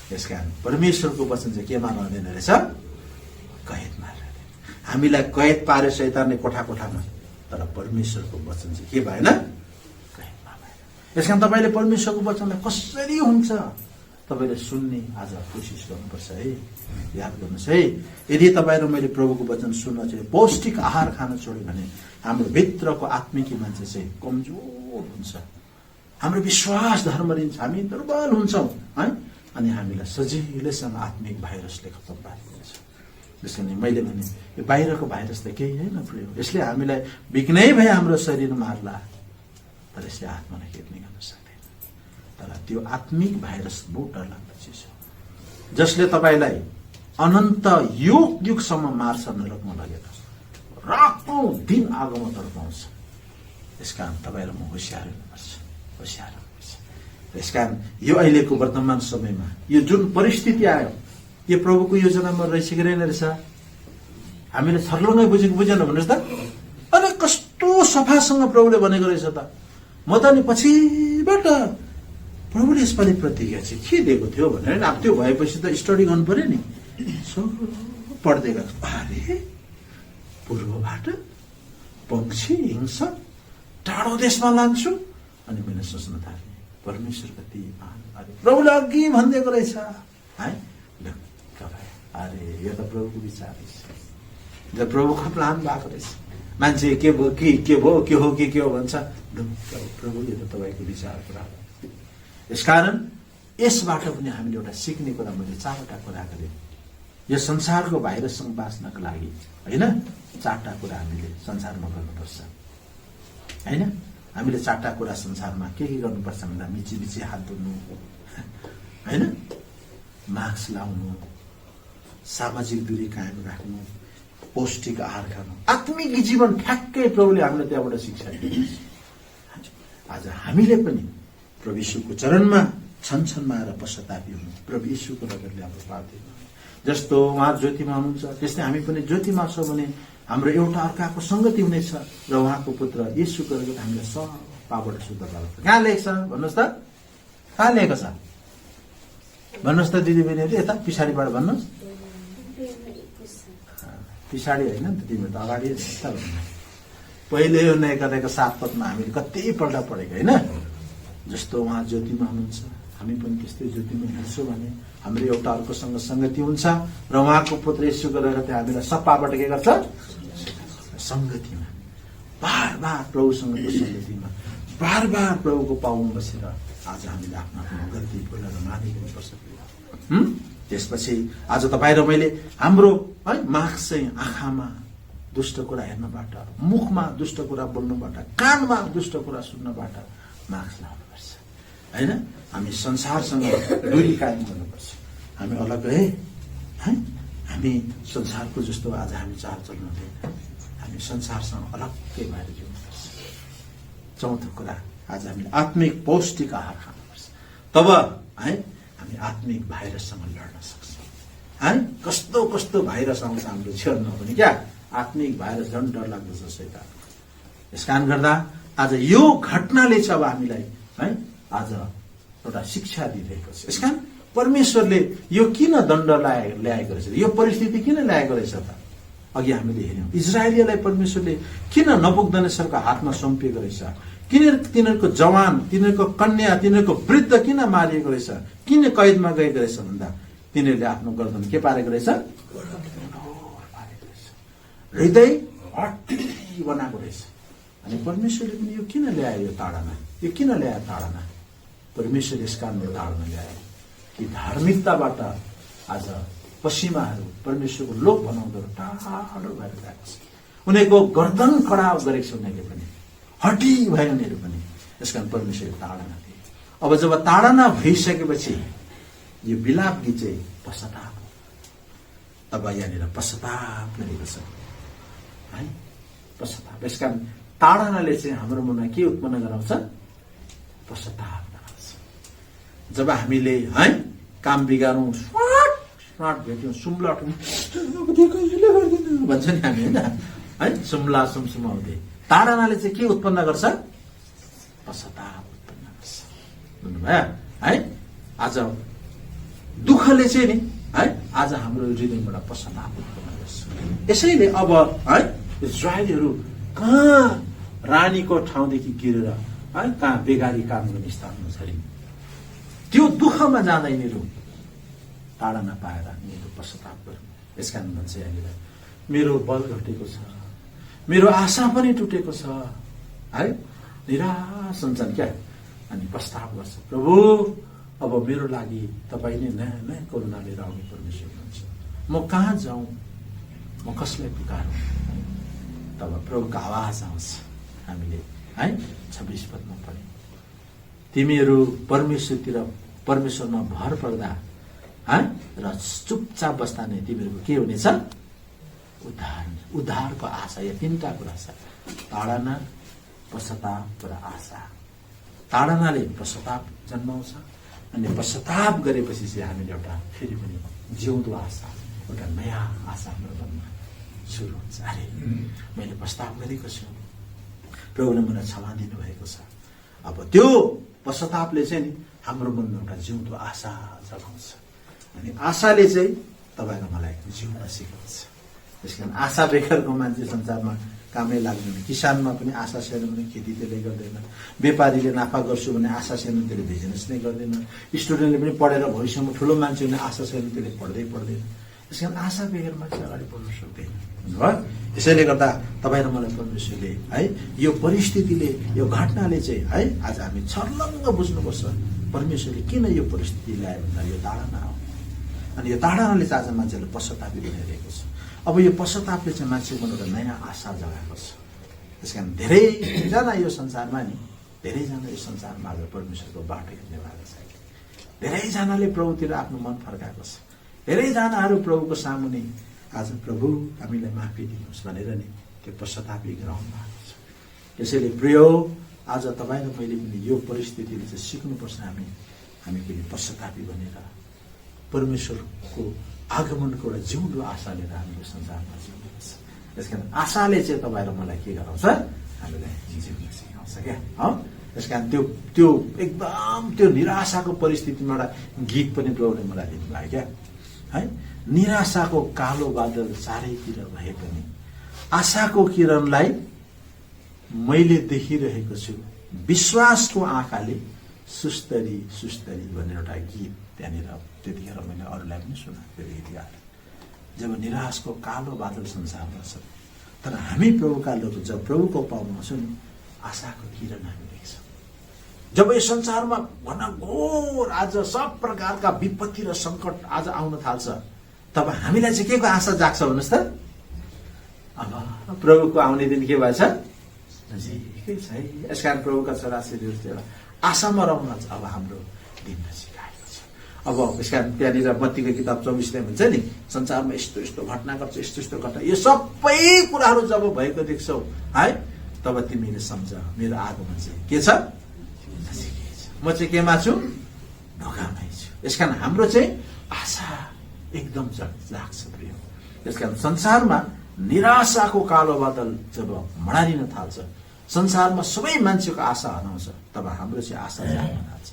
त्यसकारण परमेश्वरको वचन चाहिँ केमा रहँदैन रहेछ? कैदमा रहँदैन। हामीलाई कैद पार्यो शैतानले कोठा कोठामा, तर परमेश्वरको वचन चाहिँ के भएन? कैदमा भएन। त्यसकारण तपाईँले परमेश्वरको वचनलाई कसरी हुन्छ तपाईँले सुन्ने आज कोसिस गर्नुपर्छ है। याद गर्नुहोस् है, यदि तपाईँ र मैले प्रभुको वचन सुन्न चाहिँ पौष्टिक आहार खान छोड्यो भने हाम्रो भित्रको आत्मिकी मान्छे चाहिँ कमजोर हुन्छ, हाम्रो विश्वास धर्म दिन्छ, हामी दुर्बल हुन्छौँ, है। अनि हामीलाई सजिलैसँग आत्मिक भाइरसले खतम पारिदिन्छ। त्यसो भने मैले भने यो बाहिरको भाइरस त केही होइन प्रभु, यसले हामीलाई बिग्नै भए हाम्रो शरीर मार्ला, तर यसले आत्मालाई केही गर्न सक्दैन। तर त्यो आत्मिक भाइरस बहुत डरलाग्दो चिज हो, जसले तपाईँलाई अनन्त युगसम्म मार्छ, नरकमा लगेर रातौं दिन आगोमा तडपाउँछ। यसकारण तपाईँ र म होसियार हुनुपर्छ, होसियार हुनुपर्छ। यसकारण यो अहिलेको वर्तमान समयमा यो जुन परिस्थिति आयो, यो प्रभुको योजनामा रहेछ कि रहेन रहेछ? हामीले छर्लङ्गै बुझेको बुझेन भन्नुहोस् त। अरे कस्तो सफासँग प्रभुले भनेको रहेछ त। म त नि पछिबाट प्रभुले यसपालि प्रतिज्ञा चाहिँ के दिएको थियो भनेर अब त्यो भएपछि त स्टडी गर्नु पर्यो नि। सो पढ्दै गएको, अरे पूर्वबाट पंक्षी हिंसा टाढो देशमा लान्छु। अनि मैले सोच्न थालेँ, परमेश्वर कति महान, अरे प्रभुले अघि भनिदिएको रहेछ है। अरे यो त प्रभुको विचार रहेछ, यो प्रभुको प्लान भएको रहेछ। मान्छे के भयो के भयो के हो के हो भन्छ, प्रभु यो त तपाईँको विचार कुरा हो। यसकारण यसबाट पनि हामीले एउटा सिक्ने कुरा, मैले 4वटा कुरा गरेँ। यो संसारको भाइरससँग बाँच्नको लागि होइन, 4टा कुरा हामीले संसारमा गर्नुपर्छ होइन। हामीले 4टा कुरा संसारमा के गर्नुपर्छ भन्दा मिची मिची हात धुनु होइन, मास्क लाउनु, सामाजिक दूरी कायम राख्नु, पौष्टिक आहार खानु, आत्मिक जीवन ठ्याक्कै प्रभुले हामीलाई त्यहाँबाट शिक्षा दिनुहुन्छ। आज हामीले पनि प्रभु यीशुको चरणमा छनछनमा आएर पश्चातापी हुनु, प्रभु यीशुको नगरले हाम्रो पाप दिनु। जस्तो उहाँ ज्योतिमा हुनुहुन्छ त्यस्तै हामी पनि ज्योतिमा छौँ भने हाम्रो एउटा अर्काको संगति हुनेछ र उहाँको पुत्र यीशुको नगरले हामीलाई सब पापबाट शुद्ध पार्छ। कहाँ लेखेको छ भन्नुहोस् त, कहाँ लेखेको छ भन्नुहोस् त दिदी बहिनीहरू, यता पछाडिबाट भन्नुहोस्। पछाडि होइन नि त, तिमीहरू त अगाडि पहिले यो नयाँ कथाको 7 पदमा हामीले कतिपल्ट पढेको होइन। जस्तो उहाँ ज्योतिमा हुनुहुन्छ हामी पनि त्यस्तै ज्योतिमा हिँड्छौँ भने हाम्रो एउटा अर्कोसँग संगति हुन्छ र उहाँको पुत्र यीशु गरेर त्यहाँ हामीलाई सपाबाट के गर्छ, संगतिमा बार बार प्रभुसँगको संगतिमा बार बार प्रभुको पाउमा बसेर आज हामीले आफ्नो आफ्नो गल्ती भुलेर माफी गर्नुपर्छ। त्यसपछि आज तपाईँ र मैले हाम्रो है मार्क्स चाहिँ आँखामा दुष्ट कुरा हेर्नबाट, मुखमा दुष्ट कुरा बोल्नबाट, कानमा दुष्ट कुरा सुन्नबाट मार्क्स लाउनुपर्छ होइन। हामी संसारसँग दूरी कायम गर्नुपर्छ। हामी अलग्गै है, हामी संसारको जस्तो आज हामी चाल चल्नु हुँदैन, हामी संसारसँग अलग्गै भएर जिउनुपर्छ। 4थो कुरा, आज हामीले आत्मिक पौष्टिक आहार खानुपर्छ। तब है हामी आत्मिक भाइरससँग लड्न सक्छौँ है। कस्तो कस्तो भाइरस आउँछ हाम्रो जीवनमा पनि, क्या आत्मिक भाइरस झन् डर लाग्दो छ शैतान। यस कारण गर्दा आज यो घटनाले चाहिँ अब हामीलाई है आज एउटा शिक्षा दिइरहेको छ। यसकारण परमेश्वरले यो किन दण्ड ल्याएको रहेछ, यो परिस्थिति किन ल्याएको रहेछ त? अघि हामीले हेर्यौँ इजरायलीलाई परमेश्वरले किन नबुकदनेस्सरको हातमा सुम्पिएको रहेछ, किन तिनीहरूको जवान, तिनीहरूको कन्या, तिनीहरूको वृद्ध किन मारिएको रहेछ, किन कैदमा गएको रहेछ भन्दा तिनीहरूले आफ्नो गर्दन के पारेको रहेछ, हृदय हट्टी बनाएको रहेछ। अनि परमेश्वरले पनि यो किन ल्यायो, यो ताडना, यो किन ल्यायो ताडना? परमेश्वर यस कारणले ताडना ल्यायो कि धार्मिकताबाट आज पश्चिमाहरू परमेश्वरको लोक बनाउँदो टाढो भएर गएको छ। उनीहरूको गर्दन कडा गरेको छ, उनीहरूले पनि हटी भयो उनीहरू पनि। यस कारण परमेश्वरले ताडना दिए। अब जब ताडना भइसकेपछि यो विलाप गीत चाहिँ पश्चाताप हो। अब यहाँनिर पश्चाताप गरेको छ है, पश्चाताप। यस कारण ताडनाले चाहिँ हाम्रो मनमा के उत्पन्न गराउँछ, पश्चाताप गराउँछ। जब हामीले है काम बिगारौँ, स्मार्ट भेट्यौँ, सुम्लाट भन्छ नि हामी होइन है, सुम्ला सुमसुमाउँदै। ताडनाले चाहिँ के उत्पन्न गर्छ, पश्चाताप उत्पन्न गर्छ। बुझ्नुभयो है। आज दुःखले चाहिँ नि है आज हाम्रो हृदयबाट पश्चाताप उत्पन्न गर्छ। यसैले अब है इजरायलीहरू कहाँ रानीको ठाउँदेखि गिरेर है कहाँ बेगारी काम गर्ने स्थानमा झरिन्। त्यो दुःखमा जाँदा यिनीहरू ताडना पाएर यिनीहरू पश्चाताप गर्नु। यसकारण भन्छ यहाँनिर मेरो बल घटेको छ, मेरो आशा पनि टुटेको छ है, निराश हुन्छन् क्या। अनि प्रस्ताव गर्छ, प्रभु अब मेरो लागि तपाईँ नै नयाँ नयाँ करुणा लिएर आउने परमेश्वर हुनुहुन्छ। म कहाँ जाउँ, म कसलाई पुकारौँ? तब प्रभुको आवाज आउँछ। हामीले है 26 पदमा पढ्यौँ, तिमीहरू परमेश्वरमा भर पर्दा र चुपचाप बस्दा नै तिमीहरूको के हुनेछ? उद्धारको आशा। या तीनटा कुरा छ, ताडना, पश्चाताप र आशा। ताडनाले पश्चाताप जन्माउँछ अनि पश्चाताप गरेपछि चाहिँ हामीले एउटा फेरि पनि जिउँदो आशा, एउटा नयाँ आशा हाम्रो मनमा सुरु हुन्छ। अरे मैले पश्चाताप गरेको छु, प्रभुले मलाई क्षमा दिनुभएको छ। अब त्यो पश्चातापले चाहिँ नि हाम्रो मनमा एउटा जिउँदो आशा जगाउँछ अनि आशाले चाहिँ तपाईँको मलाई जिउन सिकाउँछ। त्यसकारण आशा बेगरको मान्छे संसारमा कामै लाग्दैन। किसानमा पनि आशा छैन भने खेती त्यसले गर्दैन। व्यापारीले नाफा गर्छु भने आशा छैन त्यसले बिजनेस नै गर्दैन। स्टुडेन्टले पनि पढेर भविष्यमा ठुलो मान्छे हुने आशा छैन त्यसले पढ्दै पढ्दैन। त्यसकारण आशा बेगर मान्छे अगाडि बढ्न सक्दैन। भयो। त्यसैले गर्दा तपाईँ र मलाई परमेश्वरले है यो परिस्थितिले, यो घटनाले चाहिँ है आज हामी छर्लङ्ग बुझ्नुपर्छ परमेश्वरले किन यो परिस्थिति ल्यायो भन्दा यो ताडना हो। अनि यो ताडनाले चाहिँ आज मान्छेले पश्चातापी बनाइरहेको छ। अब यो पश्चातापले चाहिँ मान्छेको एउटा नयाँ आशा जगाएको छ। त्यसकारण धेरैजना यो संसारमा नि धेरैजना यो संसारमा आज परमेश्वरको बाटो हिँड्ने भएको छ। धेरैजनाले प्रभुतिर आफ्नो मन फर्काएको छ। धेरैजनाहरू प्रभुको सामुने आज प्रभु हामीलाई माफी दिनुहोस् भनेर नि त्यो पश्चातापी गराउनु भएको छ। त्यसैले प्रिय आज तपाईँ र मैले पनि यो परिस्थितिले चाहिँ सिक्नुपर्छ। हामी पनि पश्चातापी बनेर परमेश्वरको आगमनको एउटा जिउँदो आशा लिएर हामीले संसारमा जिउनुपर्छ। त्यसकारण आशाले चाहिँ तपाईँ र मलाई के गराउँछ? हामीलाई जिउन सिकाउँछ क्या। त्यसकारण त्यो एकदम त्यो निराशाको परिस्थितिमा एउटा गीत पनि प्रभुले मलाई दिनुभयो क्या है। निराशाको कालो बादल चारैतिर भए पनि आशाको किरणलाई मैले देखिरहेको छु, विश्वासको आँखाले सुस्तरी सुस्तरी भनेर एउटा गीत त्यहाँनिर त्यतिखेर मैले अरूलाई पनि सुनाएको त्यो गीत गाएर। जब निराशको कालो बादल संसारमा छ तर हामी प्रभुका लोक जब प्रभुको पाउमा छौँ नि आशाको किरण हामी देख्छौँ। जब यो संसारमा घनघोर आज सब प्रकारका विपत्ति र सङ्कट आज आउन थाल्छ तब हामीलाई चाहिँ के को आशा जाग्छ भन्नुहोस् त? अब प्रभुको आउने दिन के भएछ? नजिकै छ है। यसकारण प्रभुका छोराछोरीहरू चाहिँ आशामा रहन अब हाम्रो दिन सिकाएको छ। अब यसकारण त्यहाँनिर मत्तीको किताब 24 हुन्छ नि, संसारमा यस्तो यस्तो घटना गर्छ, यस्तो यस्तो घटना, यो सबै कुराहरू जब भएको देख्छौ है तब तिमीले सम्झ मेरो आगमन चाहिँ के छ? नजिकै छ। म चाहिँ केमा छु? ढोकामै छु। यसकारण हाम्रो चाहिँ आशा एकदम लाग्छ प्रिय। त्यसकारण संसारमा निराशाको कालो बादल जब मडारिन थाल्छ, संसारमा सबै मान्छेको आशा हराउँछ, तब हाम्रो चाहिँ आशा जाग्न थाल्छ।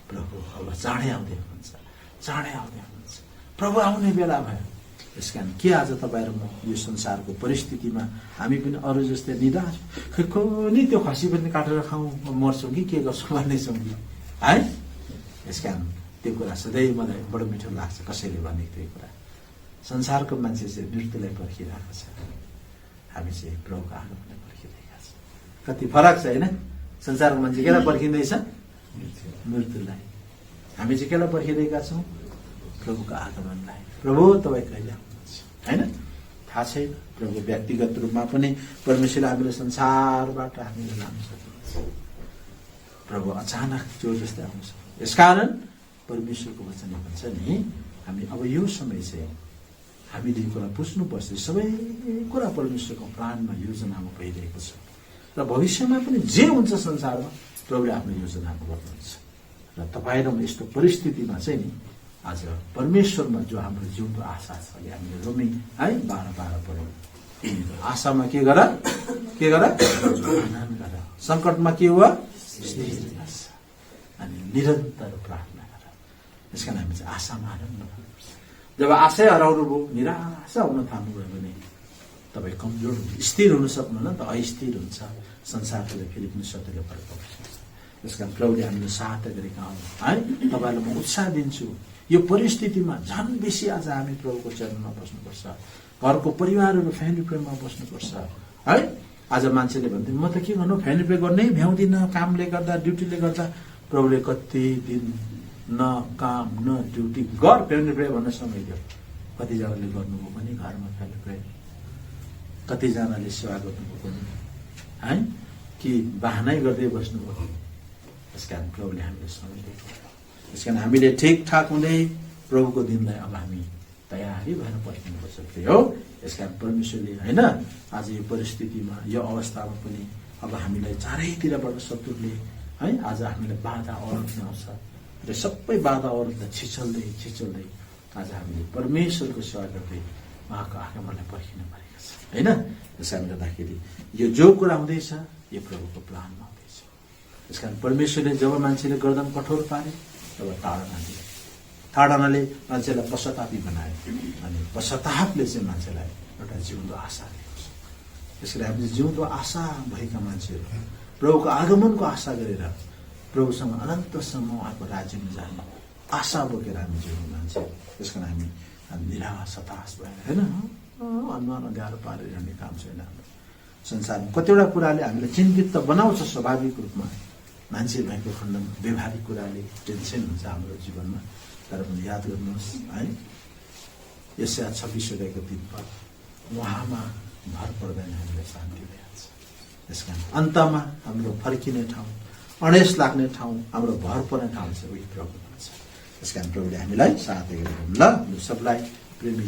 प्रभु अब चाँडै आउँदै हुनुहुन्छ, चाँडै आउँदै हुनुहुन्छ, प्रभु आउने बेला भयो। त्यसकारण के आज तपाईँ र म यो संसारको परिस्थितिमा हामी पनि अरू जस्तै निराश नि त्यो खसी पनि काटेर खाउँ मर्छौँ कि के गर्छौँ भन्ने छौँ कि है? यसकारण त्यो कुरा सधैँ मलाई बडो मिठो लाग्छ कसैले भनेको त्यो कुरा। संसारको मान्छे चाहिँ मृत्युलाई पर्खिरहेको छ, हामी चाहिँ प्रभुको आगमनलाई पर्खिरहेका छौँ। कति फरक छ होइन? संसारको मान्छे केलाई पर्खिँदैछ? मृत्युलाई। हामी चाहिँ केलाई पर्खिरहेका छौँ? प्रभुको आगमनलाई। प्रभु तपाईँ कहिले आउनुहुन्छ होइन? थाहा छैन। प्रभु व्यक्तिगत रूपमा पनि परमेश्वरले हामीले संसारबाट हामीले लान सक्नुहुन्छ। प्रभु अचानक जो जस्तै आउँछ। यसकारण परमेश्वरको वचन भन्छ नि हामी अब यो समय चाहिँ हामीले यो कुरा बुझ्नुपर्छ। सबै कुरा परमेश्वरको प्राणमा योजनामा भइरहेको छ र भविष्यमा पनि जे हुन्छ संसारमा प्रभुले आफ्नो योजनामा गर्नुहुन्छ। र तपाईँ र म यस्तो परिस्थितिमा चाहिँ नि आज परमेश्वरमा जो हाम्रो जिउँदो आशा छ अहिले हामीले रोमी है 12 पढ्यौँ। आशामा के गर? आनन्द गर। सङ्कटमा के हो? स्थिर बस अनि निरन्तर प्रार्थना गर। त्यसकारण हामी चाहिँ आशामा आनन्द गर्नुपर्छ। जब आशै हराउनु भयो, निराशा हुन थाल्नुभयो भने तपाईँ कमजोर हुन्छ, स्थिर हुन सक्नुहुन्न त अस्थिर हुन्छ। संसारले फेरि पनि सधैँ फर्काउँछ। त्यसकारण प्रभुले हामीले सहायता गरेका हौँ है। तपाईँलाई म उत्साह दिन्छु। यो परिस्थितिमा झन् बेसी आज हामी प्रभुको चरणमा बस्नुपर्छ। घरको परिवारहरू फ्यामिली प्रेममा बस्नुपर्छ है। आज मान्छेले भन्थे म त के गर्नु, फ्यामिली प्रे गर्नै भ्याउँदिनँ, कामले गर्दा ड्युटीले गर्दा। प्रभुले कति दिन न काम न ड्युटी गर फ्यामिली प्रेयर भन्न समय दियो। कतिजनाले गर्नुभयो पनि घरमा फ्यामिली प्रेयर, कतिजनाले सेवा गर्नुभयो पनि है कि बहानै गर्दै बस्नुभयो। त्यसकारण प्रभुले हामीले समय दिएको। त्यसकारण हामीले ठिकठाक हुँदै प्रभुको दिनलाई अब हामी तयारी भएर पर्खिनुपर्छ हो। यसकारण परमेश्वरले होइन आज यो परिस्थितिमा यो अवस्थामा पनि अब हामीलाई चारैतिरबाट शत्रुले है आज हामीलाई बाधा अवरोध आउँछ र सबै बाधा अवरोधलाई छिचल्दै आज हामीले परमेश्वरको सेवा गर्दै उहाँको आगमनलाई पर्खिनु परेको छ होइन। त्यस कारणले गर्दाखेरि यो जो कुरा हुँदैछ यो प्रभुको प्लानमा हुँदैछ। त्यस कारण परमेश्वरले जब मान्छेले गर्दन कठोर पारे तब ताडनाले मान्छेलाई पश्चातापी बनायो अनि पश्चातापले चाहिँ मान्छेलाई एउटा जिउँदो आशा दिएको छ। त्यसैले हामीले जिउँदो आशा भएका मान्छेहरू प्रभुको आगमनको आशा गरेर प्रभुसँग अनन्तसम्म उहाँको राज्यमा जाने आशा बोकेर हामी जिउने मान्छे। त्यस कारण हामी निराश हताश भएर होइन अनुहार अँध्यारो पारेर हिँड्ने काम छैन हाम्रो। संसारमा कतिवटा कुराले हामीलाई चिन्तित त बनाउँछ स्वाभाविक रूपमा, मान्छे भएको खण्डमा व्यवहारिक कुराले टेन्सन हुन्छ हाम्रो जीवनमा। तर पनि याद गर्नुहोस् है यशया 26 दिनमा उहाँमा भर पर्दैन हामीलाई शान्ति भइहाल्छ। त्यसकारण अन्तमा हाम्रो फर्किने ठाउँ, अणेस लाग्ने ठाउँ, हाम्रो भर पर्ने ठाउँ चाहिँ उही प्रभु हुन्छ। त्यसकारण प्रभुले हामीलाई साथ दिएर ल सबलाई प्रेमी